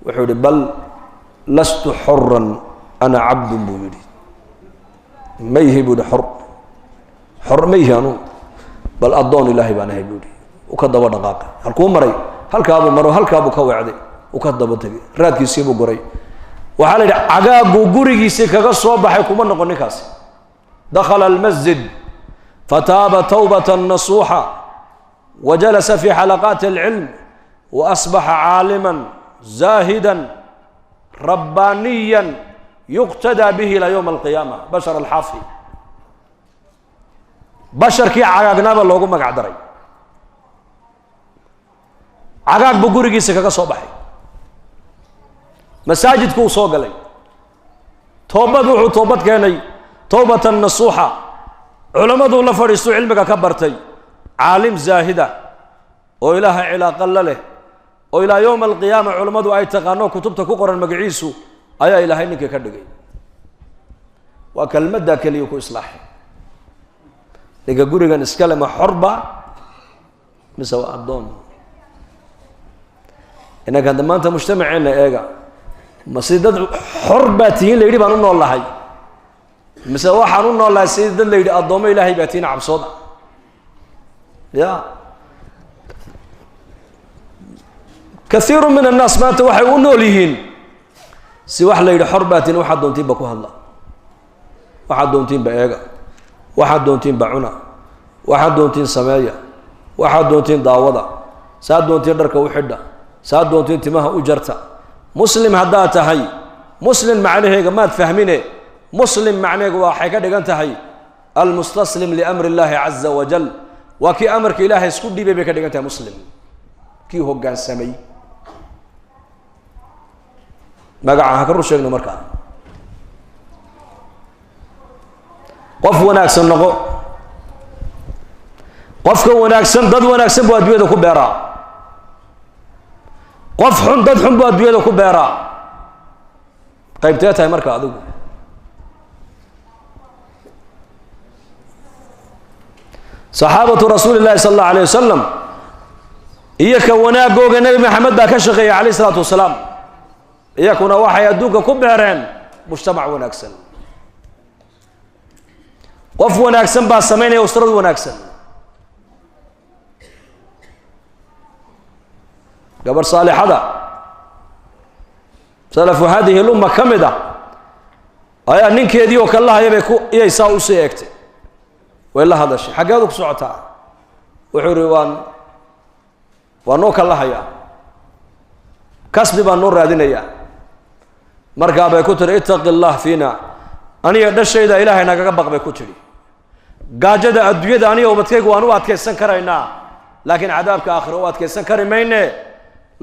wuxuu yiri bal lastu hurran ana abd buyiri ma yihibu xor ma yihanu bal adoon ilaahi baan ahay buyiri u ka daba dhaqaaq halkuu maray halkaabu maro halkaabu ka wacday وكذب تبي راد كيسيبو قري وحال عقاب قري كذا صوبح كم نقول نكاس دخل المسجد فتاب توبة نصوحة وجلس في حلقات العلم وأصبح عالما زاهدا ربانيا يقتدى به إلى يوم القيامة بشر الحافي بشر كي عقاقنا بالله قم قعدري عقاق بقري كذا صوبحي مساجد كو صوغلي توبة كاني توبة النصوحة علماء الله فريسو علمك كبرتي عالم زاهدة وإله علاقة له وإلى يوم القيامة علماء أي تقانو كتبت كقرا المقعيسو أي إلهي إنك كدقي وكلمة ذاك ليكو إصلاحي لك قريقا نسكلم حربة مسواء الضون إنك عندما أنت مجتمع عنا إيقا مسيدات حرباتين اللي يريد أن الله هاي مسوا حنون الله سيد اللي يريد الضوء إلهي باتين عبصودا يا كثير من الناس ما توحيون ليهن سوى اللي يريد حرباتين واحد دون تين بكوه الله واحد دون تين بأيجا واحد دون تين بعنا واحد دون تين سمايا واحد دون تين داوضة ساد دون تين دركة وحدة ساد دون تين تمها أجرتا مسلم هدات هاي مسلم معناه ما تفهمينه مسلم معناه واحد كده أنت هاي المستسلم لأمر الله عز وجل وكي أمرك إله يسكت دي بيبي كده أنت مسلم كي هو جان سمي ما قاعد هكرر شيء نمرك qof wanaagsan noqo qofka wanaagsan dad wanaagsan buu adduunyada ku beeraa qof xun dad xun buu adduunyada ku beeraa qaybtee tahay marka adigu saxaabatu rasuulillahi sala allahu alayh wasalam iyo ka wanaagooga nebi maxamed baa ka shaqeeyay calayhi salaatu wasalaam iyakuna waxay adduunka ku beereen mujtamac wanaagsan qof wanaagsan baa samaynaya usrad wanaagsan gabar saalixada salafu hadihi lumma ka mid ah ayaa ninkeedii oo kala hayay iyay saa u sii eegtay way la hadashay xaggeedu ku socotaa wuxuu yidhi waan noo kala hayaa kasbi baan noo raadinayaa markaa bay ku tiri ittaqi allah fiina aniga dhashayda ilaahay nagaga baq bay ku tidhi gaajada adduunyada aniga ubadkaygu waan u adkaysan karaynaa laakiin cadaabka aakhira u adkaysan kari mayne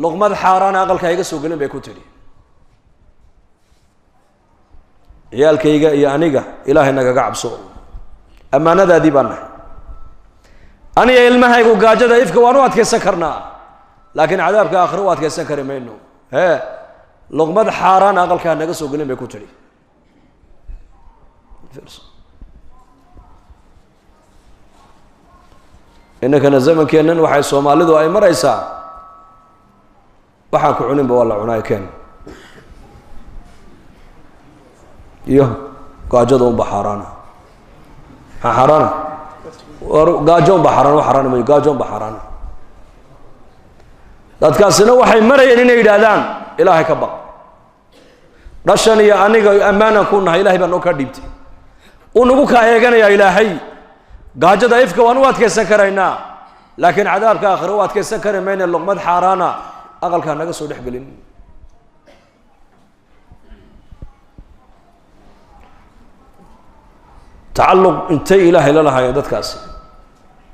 luqmad xaaraana aqalka iga soo gelin bay ku tidhi ciyaalkayga iyo aniga ilaahay nagaga cabso ammaanadaadii baan nahay aniga ilmahaygu gaajada ifka waan u adkaysan karnaa laakiin cadaabka aakhira u adkaysan kari mayno luqmad xaaraan aqalkaa naga soo gelin bay ku tidhi innakana zamankeennan waxay soomaalidu ay maraysaa waxaan ku cuninba waa la cunaay keen iyo gaajada unba xaaraana maxaa xaaraana gaajo unba xaaraan wax xaaraana mayo gaajo unba xaaraana dadkaasina waxay marayeen inay yidhaahdaan ilaahay ka baq dhashan iyo aniga ammaanan ku nahay ilahay baa noo kaa dhiibtay uu nagu kaa eeganayaa ilaahay gaajada ifka waan u adkaysan karaynaa laakiin cadaabka aakhira u adkaysan kari mayne luqmad xaaraana aqalkaa naga soo dhex gelin tacalluq intay ilaahay la lahaayeen dadkaasi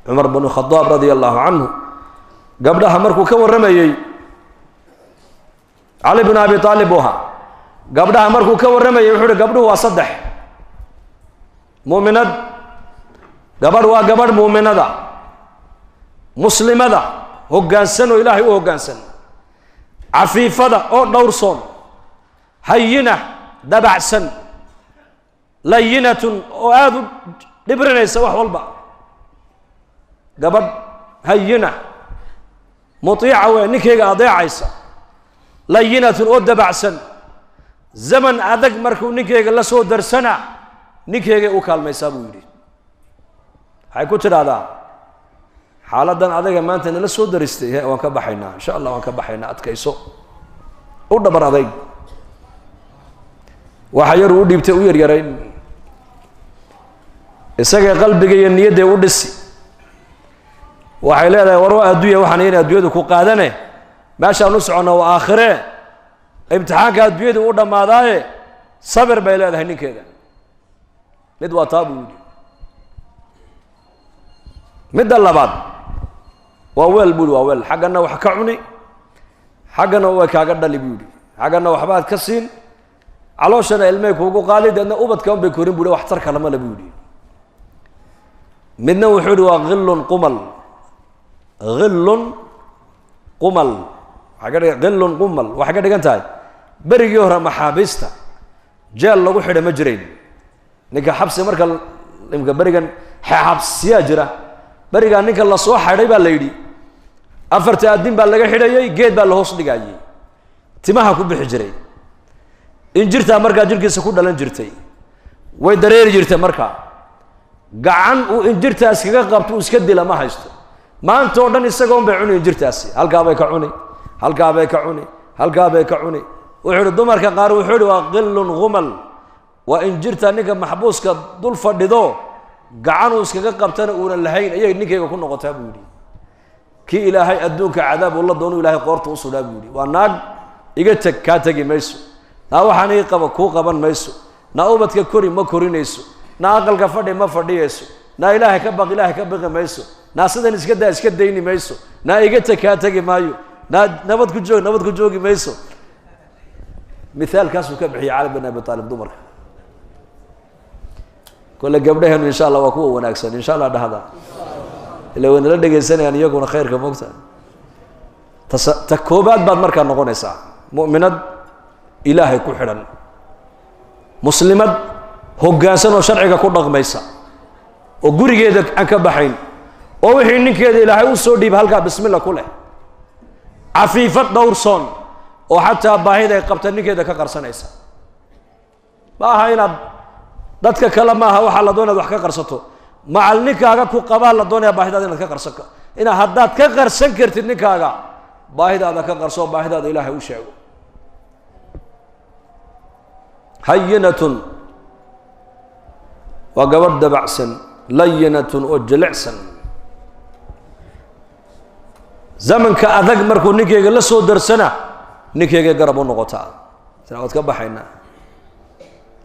cumar bnu khadaab radia allahu canhu gabdhaha markuu ka warramayey cali bnu abi aalib buu ahaa gabdhaha markuu ka warramayey wuxuu uhi gabdhuhu waa saddex muuminad gabadh waa gabadh muuminada muslimada hoggaansan oo ilaahay u hoggaansan cafiifada oo dhowrsoon hayina dabacsan layinatun oo aada u dhibrinaysa wax walba gabadh hayina mutiica wey ninkayga adeecaysa layinatun oo dabacsan zaman adag markuu ninkayga la soo darsana ninkaygay u kaalmaysaa buu yidhi waxay ku tidhaahdaa xaaladan adaga maanta nala soo daristay waan ka baxaynaa insha allah waan ka baxaynaa adkayso u dhabar adayg waxa yaru u dhiibtay u yaryarayn isagay qalbiga iyo niyadday u dhisi waxay leedahay war waa adduunya waxaan in adduunyadu ku qaadane meeshaan u soconna waa aakhire imtixaanka adduunyadu u dhammaadaaye sabir bay leedahay ninkeeda mid waa taa buu yidhi midda labaad waa weel buu yidhi waa weel xaggana wax ka cuni xaggana way kaaga dhali buu yidhi xaggana waxbaad ka siin calooshana ilmay kuugu qaali deedna ubadka unbay korin buu yidhi wax tar kalama le buu yidhi midna wuxuu yidhi waa khillun qumal khillun qumal khillun qumal waxay ka dhigan tahay berigii hore maxaabiista jeel lagu xidha ma jirayn ninka xabsi marka imka berigan xabsiyaa jira berigaa ninka lasoo xidhay baa la yidhi afarta addin baa laga xidhayay geed baa la hoos dhigayay timaha ku bixi jiray injirtaa markaa jirkiisa ku dhalan jirtay way dareeri jirtay markaa gacan uu injirtaas kaga qabto uu iska dila ma haysto maanta oo dhan isagoon bay cuni injirtaasi halkaabay ka cuni halkaabay ka cuni halkaabay ka cuni wuxuu ihi dumarka qaar wuxuu ihi waa qillun gumal waa injirta ninka maxbuuska dul fadhido gacan uu iskaga qabtana uunan lahayn ayay ninkayga ku noqotaa buu yidhi kii ilaahay adduunka cadaab uu la doonu ilaahay qoorta u sudhaa buu yidhi waa naag iga teg kaa tegi mayso naa waxaan ii qaba kuu qaban mayso naa ubadka kori ma korinayso naa aqalka fadhi ma fadhiyayso naa ilaahay ka baqi mayso naa sidan iska daa iska dayni mayso naa iga teg kaa tegi maayo naa nabad ku joogi mayso mithaalkaasuu ka bixiyay cali bin abi aalib dumarka كل قبلها إن شاء الله وكوه وناكسن إن شاء الله هذا لو إن لدى سنة أن يكون خير كموقتا تكوبات بعد مركان نقول نساء مؤمنات إلهي كحرا مسلمات هجاسن وشرعك كل رغميسا وقولي كذا أكبحين أو حين كذا إلهي وسودي بهالك بسم الله كله عفيفة دور صون وحتى باهيدا يقبتني كذا كقرصنا إيسا ما هينا dadka kala ma aha waxa la doonayo wax ka qarsato macallinkaaga ku qabaa la doonayo baahidaada inaad ka qarsato ina haddaad ka qarsan kartid ninkaaga baahidaada ka qarso baahidaada ilaahay u sheego hayyinatun wa gabadh dabacsan layyinatun oo jilicsan zamanka adag markuu ninkeyga la soo darsana ninkeyga garab u noqotaa sanad ka baxayna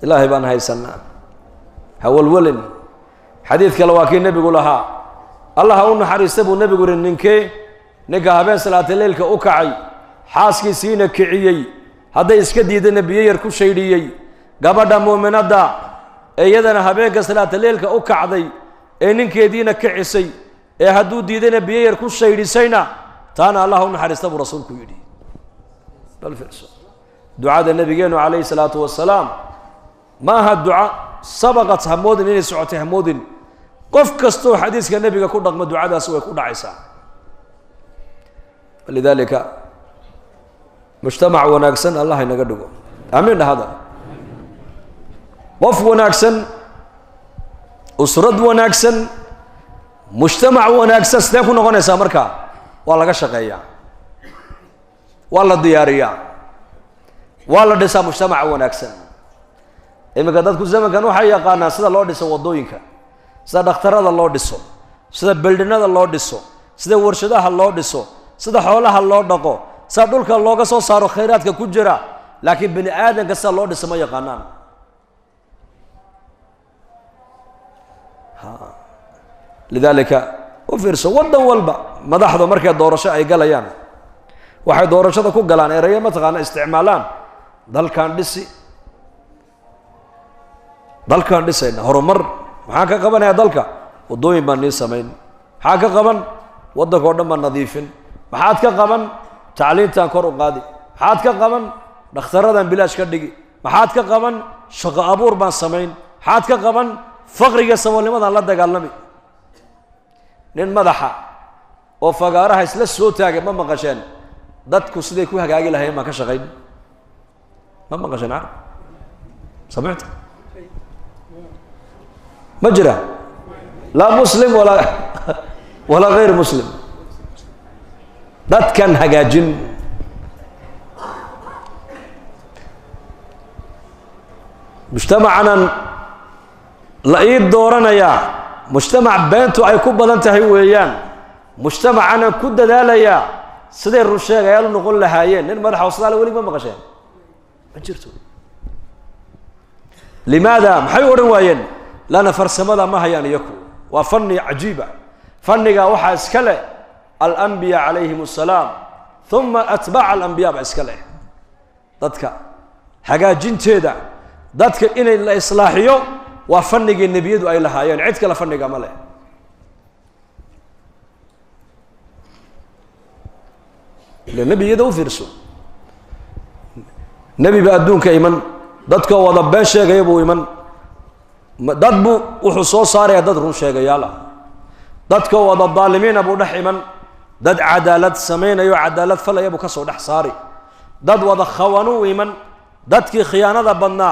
ilaahay baan haysanaa هول ولن حديث كلواكي النبي يقول لها الله أون حريص أبو النبي يقول نك هبين صلاة الليل كأوكعي حاسكي سينا كعيي هذا يسكت يد النبي يركو شيريي قبل مؤمن دا أيدنا هبين كصلاة الليل كأوكعي إنك يدينا كعسي هدو يد النبي يركو شيري سينا تانا الله أون حريص أبو رسولك يدي بالفرس دعاء النبي عليه الصلاة والسلام ما هالدعاء سبقت همود إني سعت همود قف كستو حديث كان النبي يقول رقم الدعاء ده سوى يكون عيسى لذلك مجتمع وناكسن الله ينقدقه آمين هذا وف وناكسن أسرد وناكسن مجتمع وناكسن سنكون غنى سامركا والله قشقيا والله دياريا والله دسا مجتمع وناكسن إما كذا كل زمان كانوا حيا قانا سيدا الله ديسو ودوينك سيدا دكتورة الله ديسو سيدا بلدنا الله ديسو سيدا ورشدة الله ديسو سيدا حولها الله دقو سيدا دولك الله قصو صاروا خيرات كجرا لكن بني آدم قصة الله ديسو ما يقانان لذلك وفرسو ودن والبا مدحضو مركز دورشة أي قليان واحد دورشة كو قلان إيريا متغانا استعمالان دل كان ديسي dalkan dhisayna horumar maxaa ka qabanaya dalka wadooyin baan nii samayn maxaa ka qaban wadanka oo dhan baan nadiifin maxaad ka qaban tacliintan kor u qaadi maxaad ka qaban dhakhtaradan bilaash ka dhigi maxaad ka qaban shaqo abuur baan samayn maxaad ka qaban faqriga saboolnimadan la dagaalami nin madaxa oo fagaaraha isla soo taagay ma maqasheen dadku siday ku hagaagi lahayn ma ka shaqayn ma maqasheen arag سمعت مجرى لا مسلم ولا غير مسلم دات كان هجاجين مجتمعنا لقيت دورنا يا مجتمع بنتو أي كوبا أنت هويان مجتمعنا كود ذالا يا سيد الرشاق يالو نقول لها يين لأن ما راح أوصل على ولي ما مغشين أجرتو لماذا محيور وين لأن فرسمة ما هي يعني يكو وفني عجيبة فني وحى اسكله الأنبياء عليهم السلام ثم أتباع الأنبياء باسكله ضدك حاجة جنتيدا ضدك إن الإصلاحيو وفني النبي يدو أي لها يعني عدك لفني عمله النبي يدو فرسو نبي بأدون كإيمان ضدك وضبان شيء يبو إيمان ضدبو وحصو صار يا ضد رون شيء يلا ضدك وضد الظالمين أبو دحيمان ضد عدالة سمين أيو عدالة فلا يبو كسو دح صاري ضد وضد خوانو إيمان ضدك خيانة بنا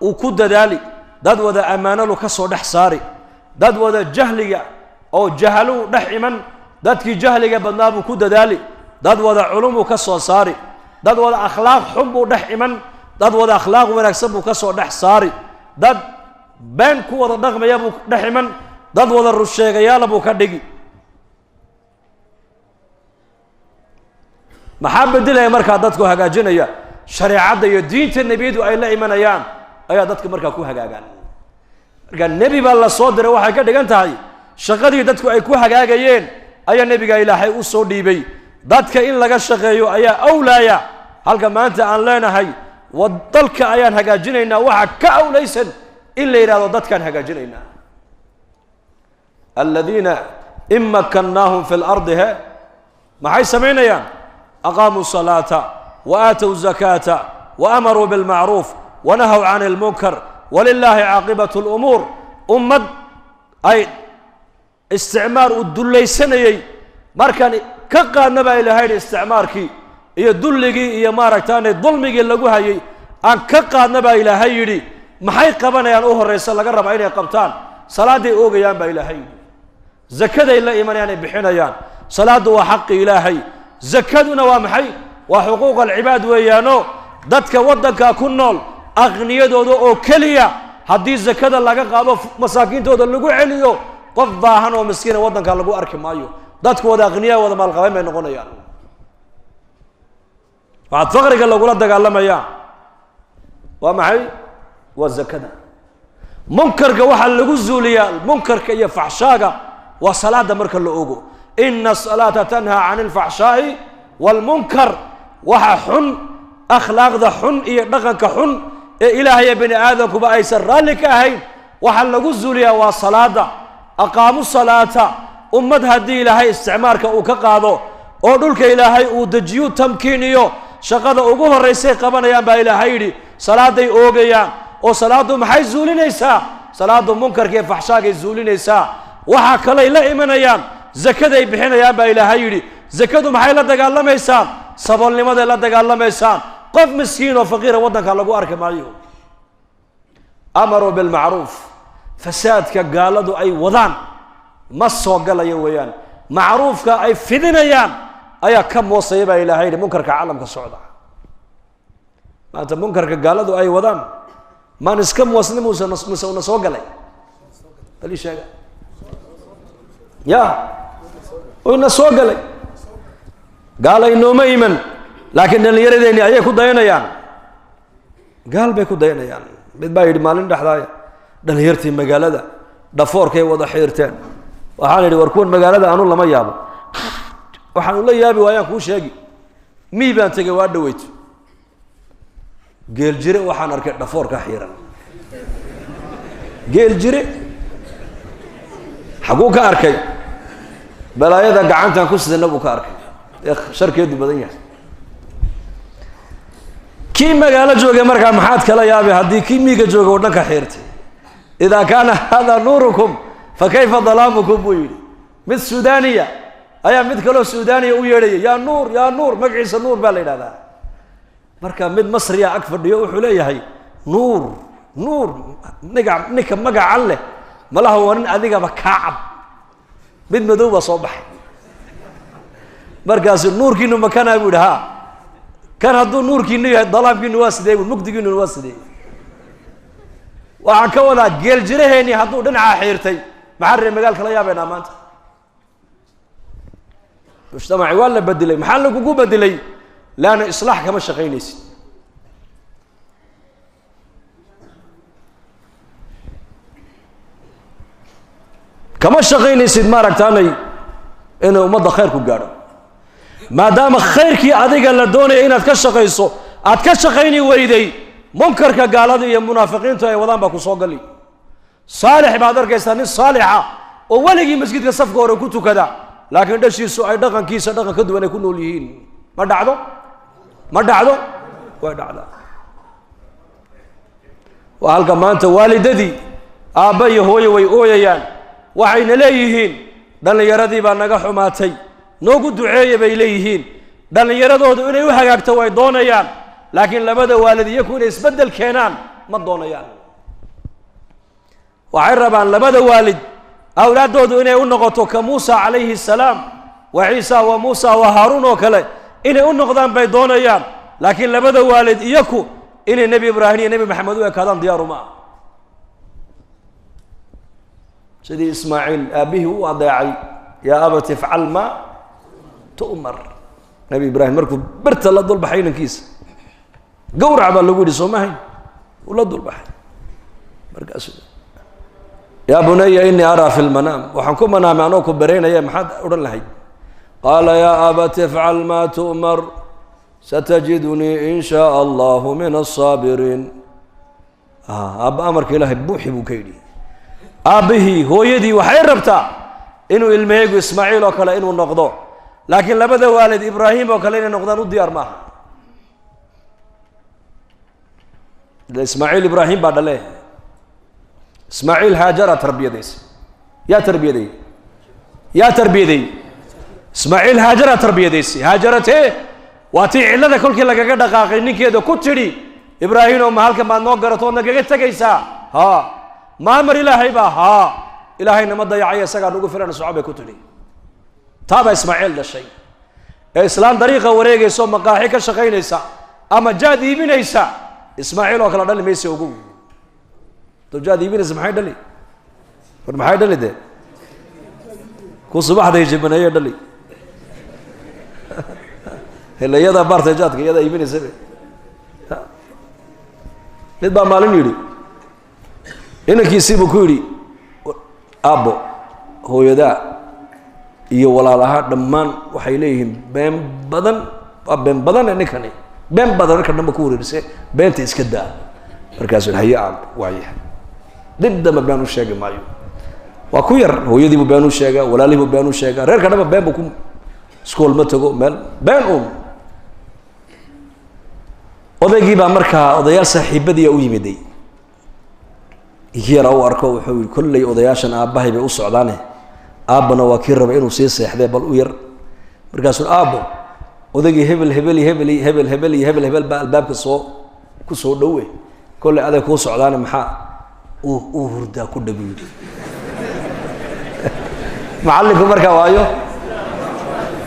وكود دالي ضد وضد أمانة لو كسو دح صاري ضد وضد جهلية أو جهلو دحيمان ضدك جهلية بنا وكود دالي ضد وضد علوم كسو صاري ضد وضد أخلاق حب دحيمان ضد وضد أخلاق ونكسب كسو دح صاري ضد بين كوة النغمة يابو دحيمان ضد وضد الرشاق يالبو كدقي محبة دلها مركا ضدكو هقاجين يا شريعة يا دين النبي دو أي لا إيمان أيام أيا ضدك مركا كو هقاجان قال النبي بالله صدر وحا كدق انت هاي شغدي ضدكو أي كو هقاجين أيا النبي قال إلهي أصو ديبي ضدك إن لغا شغيو أيا أولايا هل كما أنت أن لنا هاي وضلك أيان هقاجين إنا وحا كأوليسن إلا إرادة ضد كان هجاجرينا الذين إن مكناهم في الأرض ما حي سمعنا يا أقاموا الصلاة وآتوا الزكاة وأمروا بالمعروف ونهوا عن المنكر ولله عاقبة الأمور أمد أي استعمار الدلي سنيي مركان كقا نبا إلى هاي الاستعمار كي يدلقي يا ماركتان ظلمي اللي جوهاي أن كقا نبا إلى هاي ما حي قبنا يا أوه الرئيس الله قرب عيني قبطان صلاة أوجي يا با إلى هاي زكاة إلا إيمان يعني بحنا يان صلاة وحق إلهي زكاة ومحي وحقوق العباد ويانو ضدك ودك كنول أغنياء دو أو كليا هذه الزكاة اللي قابو مساكين تود اللي جو عليو قف ضاهن ومسكين ودك اللي جو أركم مايو ضدك ودا أغنياء ودا مال قوي من غنى يان بعد فقرك اللي قولت دك الله ما يان ومحي والزكاة منكر جوح اللي جو زوليا منكر كي فحشاقة وصلاة مرك اللي أوجو إن الصلاة تنهى عن الفحشاء والمنكر وحن أخلاق ذا حن دقنك حن إلهي بني آدم كبا أيسر لك هين وحلقوا الزوليا والصلاة أقاموا الصلاة أمد هدي إلهي استعمارك وكقاضو أودلك إلهي ودجيو تمكينيو شقاد أوجوه الرئيسي قبنا يا با إلهي صلاة دي أوجيا وصلاة محي زولينيسا صلاة منكر كيف فحشاء زولينيسا waxa kale ay la imanayaan zakada ay bixinayaan ba ilaahay yiri zakadu maxay la dagaalamaysaa saboolnimada la dagaalamaysaa qof miskiin oo faqiir wadanka lagu arki maayo amaru bil ma'ruf fasaadka gaaladu ay wadaan ma soo galayo weeyaan ma'rufka ay fidinayaan ayaa ka moosay ba ilaahay yiri munkarka caalamka socda maanta munkarka gaaladu ay wadaan man iska muslimuusan soo galay tali sheega يا وإن السوق لي قال إنه ما يمن لكن اللي يردني أيه كودينا يعني قال بيكودينا يعني بتبايد مالين دحلايا ده هيرتي مقالة ده دفور كي وضع حيرتين وحالي وركون مقالة ده أنا الله ما يابه وحن الله يابي وياك وش يجي مي بان تجي واد ويت قال جري وحن أركض دفور كحيرا قال جري حقوق أركي بلا يدا قعنتها كوسد النبو كأركي يا شركة يدي بدنيا كي ما قال جوجا مركا محاد كلا يابي هدي كي ميجا جوجا ودنك حيرتي إذا كان هذا نوركم فكيف ظلامكم ويلي مثل السودانية أيام مثل كلو السودانية ويلي يا نور مقعيس النور بالي هذا مركا مد مصر يا أكفر يوح لي هي نور نكا مقع عليه ما له هو أديك بكعب بيد مدوبة صباح مركز النور كينو مكان أقولها كان هذا النور كينو ضلام كينو واسدة والمقد كينو واسدة وعكولا جيل جريهني هذا دنع حيرتي محرم مقال كلا يا بنا مانت مجتمعي ولا بدلي محلك وجو بدلي لأن إصلاح كما شقينيس كما شغيني سيد مارك تاني إنه مضى خيرك وقارب ما دام خيرك أديك اللي دوني إن أتكشقيسو أتكشقيني ويدي منكر كقالدي يا منافقين تاي وضان باكو صوغلي صالح بعدر كيساني صالحة وولي مسجد كصفقه وركوتو كذا لكن ده شيء سوء دقن كيسا دقن كدو أن يكونوا ليهين ما دعدو ويدعدو وهل كمان أنت والدتي أبي هوي ويأويان وحين ليهين دل يردي بأنك حماتي نوجو دعاء بيليهين دل يردود إنه يحقق توي دونيان لكن لبدا والدي يكون يسبدل كينان ما دونيان وعرب عن لبدا والد أولاده إنه ينقطو كموسى عليه السلام وعيسى وموسى وهارون وكله إنه ينقضان بيدونيان لكن لبدا والد يكون إنه النبي إبراهيم النبي محمد وكذا ديارو معه سيدي إسماعيل أبيه وضاعي يا أبت افعل ما تؤمر نبي إبراهيم مركب برت لا ضل بحين كيس قورع باللقودي صومهي ولا ضل بحين مركز يا بني إني أرى في المنام وحنكم منام عنوكم برينا يا محد أورن لهي قال يا أبت افعل ما تؤمر ستجدني إن شاء الله من الصابرين أب أمر كله بوحي بوكيدي أبيه هو يدي وحير ربطة إنه الميج إسماعيل وكلا إنه النقضاء لكن لبدا والد إبراهيم وكلا إنه النقضاء الديار معه إسماعيل إبراهيم بعد الله إسماعيل هاجر تربية ديس يا تربية دي يا تربية دي إسماعيل هاجر تربية ديس هاجرته واتي إلا كل كلا كذا دقائق إنك يدو كتيري إبراهيم ومهالك ما نقدر تونا كذا تجيسا ها ما مر إلهي با ها إلهي نمد يعيا سجى نقول فرنا صعوبة كتيري تابع إسماعيل ده شيء الإسلام طريقة وريجي سو مقاحك شقين إيسا أما جاد يبين إيسا إسماعيل وكلا دل ميسي وقوم تو جاد يبين إسماعيل دلي فرمحي دلي ده كل صباح ده يجيب من أي دلي هلا يدا بارت جاتك يدا يبين إسماعيل نتبع مالين يدي إنك يسيبو كوري أبو هو يدا iyo walaalaha dhamaan waxay leeyihiin been badan inkani been badan marka dhanba ku wareerisay beenta iska daa markaas hay'aan waayahay dibdama been u sheegay maayo waa ku yar hooyadiibu been u sheegay walaalihiibu been u sheegay reerka dhanba been ku iskool ma tago meel been odaygii baa markaa odayaal saaxiibadii u yimiday yara u arko wuxuu kullay odayaashan aabahay bay u socdaane aabana waa kii raba inuu sii seexday bal u yar markaasuu aabo odagii hebel baa albaabka ku soo dhowe kollay aday kuu socdaane maxaa uu hurdaa ku dhabiyo macallinku markaa waayo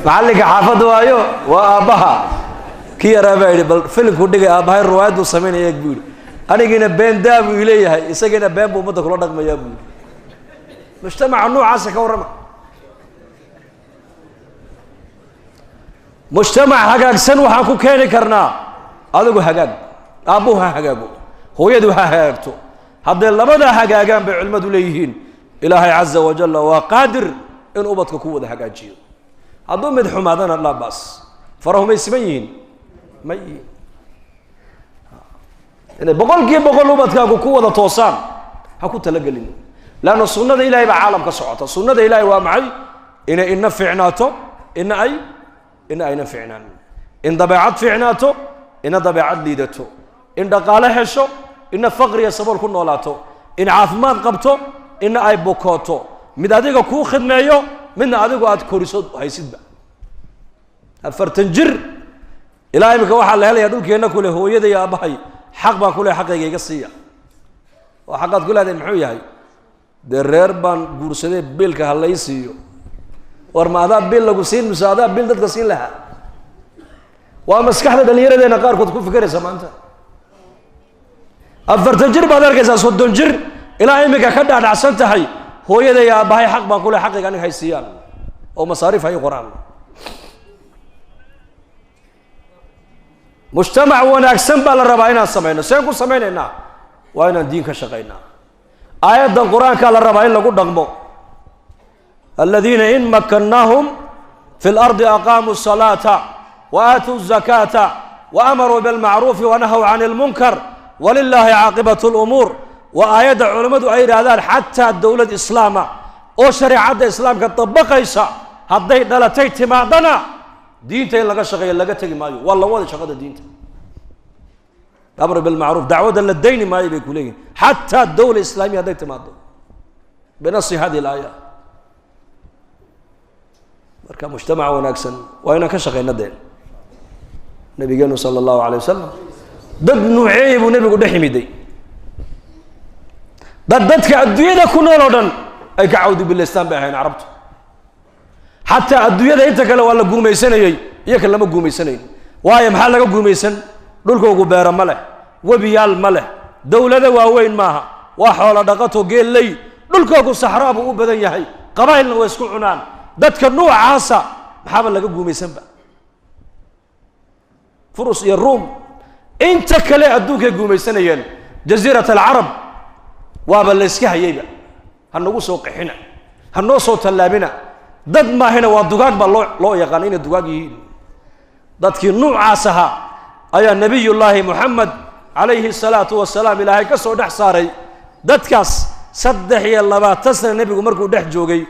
macallinka xaafadda waayo waa aabbaha kii yaraa baa yidhi bal filimku dhigay aabbahay riwaayad buu samaynaya buu yidhi anigiina been daa buu leeyahay isagiina been buu ummadda kula dhaqmayaa buu yidhi مجتمع النوع عسى كورما مجتمع هجاج سنو حكو كاني كرنا هذا هو هجاج أبوها هجاجو هو يدوها هجاجتو هذا اللي بدأ هجاجان بعلم دوليهين إلهي عز وجل وقادر إن أبطك قوة هجاجيو هذا مدحوم هذا الله بس فرهم يسمين مي إن بقول كي بقول أبطك قوة توصان هكو تلقلين لأن السنة إلهي بعالم كسعته السنة إلهي ومعي إن نفعناته إن أي نفعنا إن ضبعت فعناته إن ضبعت ليدته إن دقاله شو إن فقر يسبول كل نولاته إن عافمات قبته إن أي بكاته من هذيك كو خدمة من هذيك وقت كوريسود هيسد فرتنجر إلهي مكواح الله هلا يدوك هنا كله هو يدي يا أبهي حق ما كله حق يقصيه وحقات كلها هذه محوية هاي درير بان غورسده بيلك هلايسيو war ma adaa bil lagu siin musaada bil dadka siin laha waa maskaxda dhalinyaradeena qaar kood ku fikiraysa maanta afartan jir baad arkaysaa 30 jir ilaa imika ka dhaadhacsan tahay hooyada iyo aabahay xaq baan ku leeyahay xaqiiqa aniga haysiyaan oo masaariif ay qoraan mujtamac wanaagsan baa la rabaa inaan sameeyno seen ku sameeynaa waa inaan diin ka shaqeynaa آيات القرآن قال الرب إن لقول دغمو الذين إن مكناهم في الأرض أقاموا الصلاة وآتوا الزكاة وأمروا بالمعروف ونهوا عن المنكر ولله عاقبة الأمور وآيات علماء أي هذا حتى الدولة الإسلام أو شريعة الإسلام قد طبق إيسا هذي دلتي تمادنا دينتي لقى شغيل لقى تجي مايو والله ولا شغل دينتي أمر بالمعروف دعوة للدين ما يبي كليه حتى الدولة الإسلامية هذه تماده بنص هذه الآية مركب مجتمع وناكسن وين كشغل ندين نبينا صلى الله عليه وسلم ضد نوعيب ونبي قد حميدي ضدتك الدنيا كنا لودن أي كعود بالإسلام بهين عربت حتى الدنيا أنت كلا ولا قومي سنة يكلم قومي سنة وايم حالك قومي سنة dhulka ugu beera ma leh wabiyaal ma leh dawlada waaweyn maaha waa xoolo dhaqato geelay dhulka ugu saxraab u badan yahay qabaylna way isku cunaan dadka noocaasa maxaa laga guumaysanba furus iyo ruum inta kale adduunka guumaysanayeen jasiirat al-arab waaba la iska hayayba hanagu soo qixina hanoo soo talaabina dad maahina waa dugaag ba loo yaqaan in dugaag yihiin dadkii noocaas ahaa أي نبي الله محمد عليه الصلاة والسلام إلى هيك صور دح صاري دتكاس صدح يلا باتسنا النبي مركو دح جوجي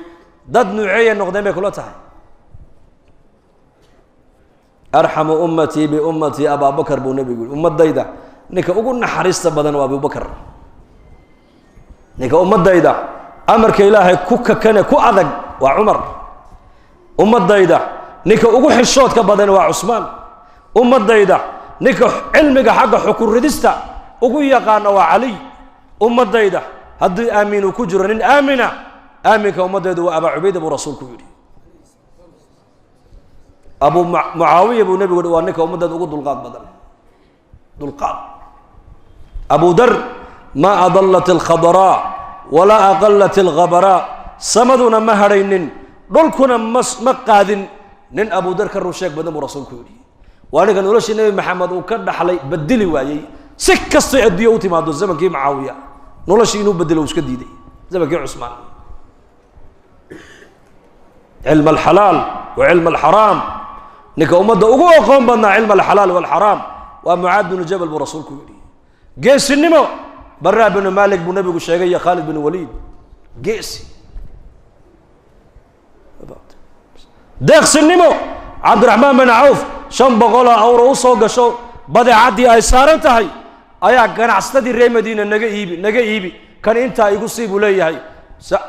دد نوعية نقدمه كلها أرحم أمتي بأمتي أبا بكر بو نبي يقول أمة دايدا نك أقولنا حريصة بدن وأبو بكر نك أمة دايدا أمر كإلهي كوكا كان كو أذق وعمر أمة دايدا نك أقول حشوت كبدن وعثمان أمة دايدا نك علمك حق حكور ردستا أقول يقان وعلي أمة دايدا هدي آمين وكجرن آمنة آمن كأمة دايدا وأبا عبيد أبو رسول كبير أبو معاوية أبو نبي يقول وأنك أمة دايدا أقول دلقات بدن دلقات أبو در ما أضلت الخضراء ولا أقلت الغبراء سمدنا مهرين دلكنا مقادن نن أبو در كروشيك بدن أبو رسول كبير وأنا كان ولش النبي محمد وكذا حلي بدلي وياي سكست الديوتي مع الزمن كي معاوية نولش إنه بدله وش كديدي زمن كي عثمان علم الحلال وعلم الحرام نك أمد أقوى قوم بنا علم الحلال والحرام ومعاذ بن جبل برسول كبير جيس النمو براء بن مالك بن نبي الشيخية خالد بن وليد جيس داخس النمو عبد الرحمن بن عوف شن بقولا أو رؤوسه قشوا بدأ عدي أي سارنتهاي أيا كان عستدي الري مدينة نجيبي كان أنت يقصي بولي هاي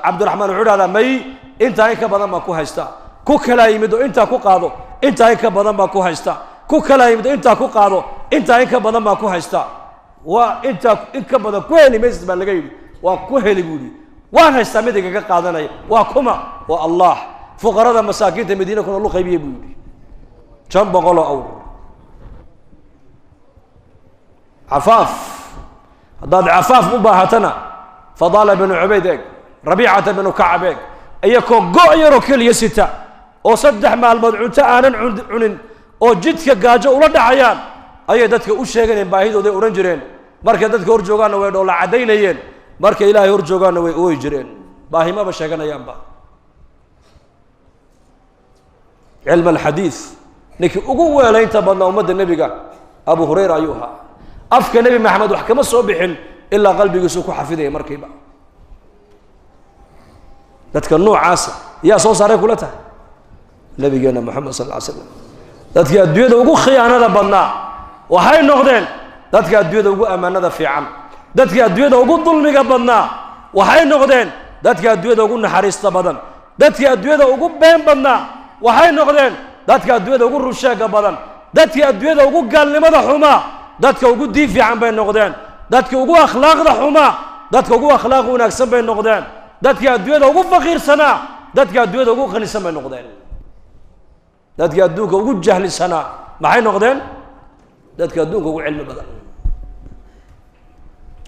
عبد الرحمن عود هذا مي أنت هيك بدل ما كو هيستا كو كلا يمدو أنت كو قاضو أنت هيك بدل ما كو هيستا كو كلا يمدو أنت كو قاضو أنت هيك بدل ما كو هيستا وأنت إنك بدل كوهلي ميز بالجيبي وكوهلي بولي وأنا هستمد إنك قاضنا وكما والله فقراء المساكين المدينة كنا الله خيبي بولي كم بقوله أو عفاف ضاد عفاف مباهتنا فضال بن عبيدك ربيعة بن كعبك أيكو قايرو كل يستا وصدح مع المدعو تانا عنن أو جدك جاجو ولا دعيان أي دتك وشيغن باهيد ودي أورنجرين مركا دتك أرجوغان ويدولا عدينيين مركا إلهي أرجوغان ويجرين باهي ما بشيغن أيام با علم الحديث نك أقوى لا أنت بدنا أمد النبي أبو هريرة أيها أفك النبي محمد وحكم الصبح إلا قلبي يسوق حفيده مركبة ذاتك النوع عاسى يا صوص عليك كلها النبي جانا محمد صلى الله عليه وسلم ذاتك الدنيا ده وقو خيانة بدنا وهاي النقدين ذاتك الدنيا ده وقو أمانة في عم ذاتك الدنيا ده وقو ظلم بدنا وهاي النقدين ذاتك الدنيا ده وقو نحرست بدن ذاتك الدنيا ده وقو بين بدنا وهاي النقدين dadka adduunyada ugu rusheega badan dadka adduunyada ugu gaalnimada xuma dadka ugu diifi aan bay noqdeen dadka ugu akhlaaqda xuma dadka ugu akhlaaq wanaagsan bay noqdeen dadka adduunyada ugu faqiirsana dadka adduunyada ugu qanisan bay noqdeen dadka adduunka ugu jahlisana maxay noqdeen dadka adduunka ugu cilmi badan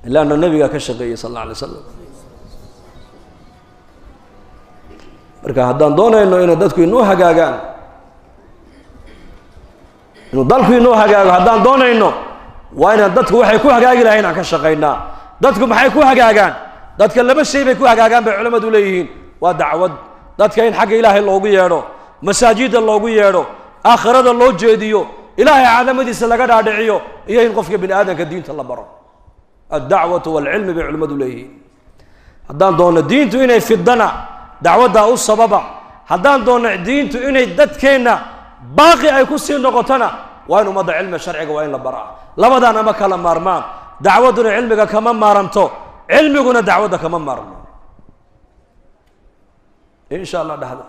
ilaa nabiga ka shaqeeyay sallallahu alayhi wasallam marka haddaan doonayno in dadku inoo hagaagaan إنه ضلكوا إنه هجاج هدان دون إنه وين ضدكوا وحيكوا هجاج لهنا كشقينا ضدكوا حيكوا هجاجان ضدك اللي بس شيء بيكوا هجاجان بعلماء دوليين ودعوة ضدك إن حق إله الله جيره مساجد الله جيره آخرة الله جديو إله عالم دي سلقة عدعيو إيه ينقف بين آدم كدين الله برا الدعوة والعلم بعلماء دوليين هدان دون الدين توينه في الدنا دعوة دا السببة هدان دون الدين توينه ضدكنا باقي أي كسين نقطنا وين مضى علم الشرع وين لبراء لبدا أنا ما كلام مرمان دعوتنا علمك كمان مرمتو علمنا دعوتك كمان مرم إن شاء الله ده هذا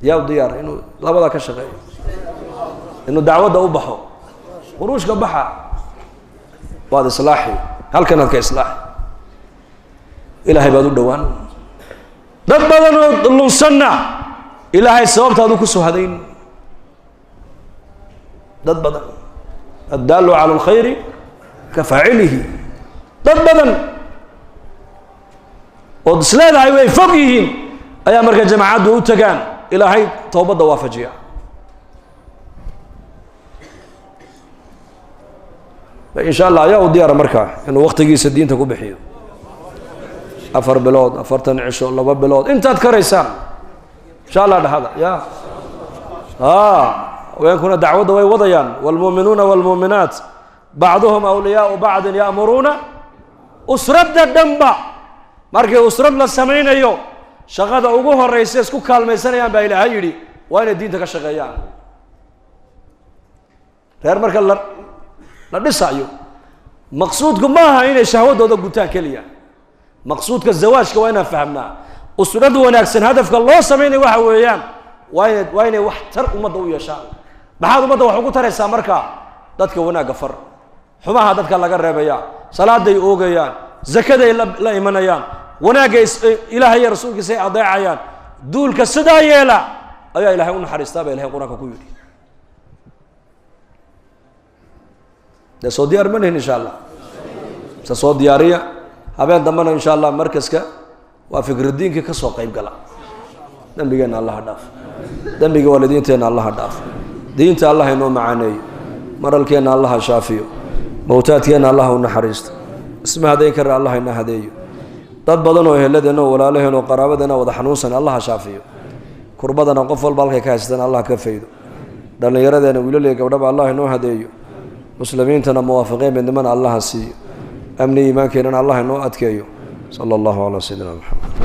يا وديار إنه لبدا كشغل إنه دعوته أوبحه وروش قبحه وهذا إصلاحي هل كانت كإصلاح إلهي بدو دوان دبنا اللصنا إلهي سببت هذا كسو هذين ضد بدن الدال على الخير كفاعله ضد بدن ودسلاد هاي فوقيهين أيام مركز جماعات وتجان إلهي توبة دوافجية إن شاء الله يا وديار مركز إنه وقت جيس الدين تكون بحيه أفر بلاد أفر تنعش الله ببلاد أنت تذكر إنسان إن شاء الله هذا يا وين كنا دعوة وضيان والمؤمنون والمؤمنات بعضهم أولياء بعض يأمرون أسرد الدنبا markay usrad la samaynayo shaqada ugu horeysa isku kaalmaysanayaan baa Ilaahay yiri waa inay diinta ka shaqeeyaan reer marka la dhisayo maqsuudku ma aha inay shahwadooda gutaan kaliya maqsuudka zawaajka waa inaan fahamnaa usrad wanaagsan hadafka loo sameeyay waxa weeyaan waa inay wax tar umada u yeeshaan maxaad umada wax ugu taraysaa marka dadka wanaaga far xumaha dadka laga reebaya salaaday oogayaan zakaday la imanayaan wanaaga Ilaahay iyo rasuulkiisa ay adeecayaan duulka sidaa yeela ayaa Ilaahay u naxariistaa Ilaahay quraanka ku yiri da soo diyaar man insha Allah sa soo diyaariya habeen dambana insha Allah markaska waa fikradiinka ka soo qayb gala dambigeena Allah dhaaf dambiga waalidiinteena Allah dhaaf diinta Allah inoo macaaneeyo maralkeena Allah shaafiyo mawtaadkeena Allah u naxariisto isma haday kar Allah ina hadeeyo dad badan oo ehelada walaalaheena oo qaraabadana wada xanuunsan Allah shaafiyo kurbadana qof walba halka ka haystaan Allah ka faydo dhalinyaradana wiilalay gabdhaha Allah inoo hadeeyo muslimiintana muwaafaqeen midnimada Allah siiyo amni iimaankeena Allah inoo adkeeyo sallallahu alayhi wa sallam.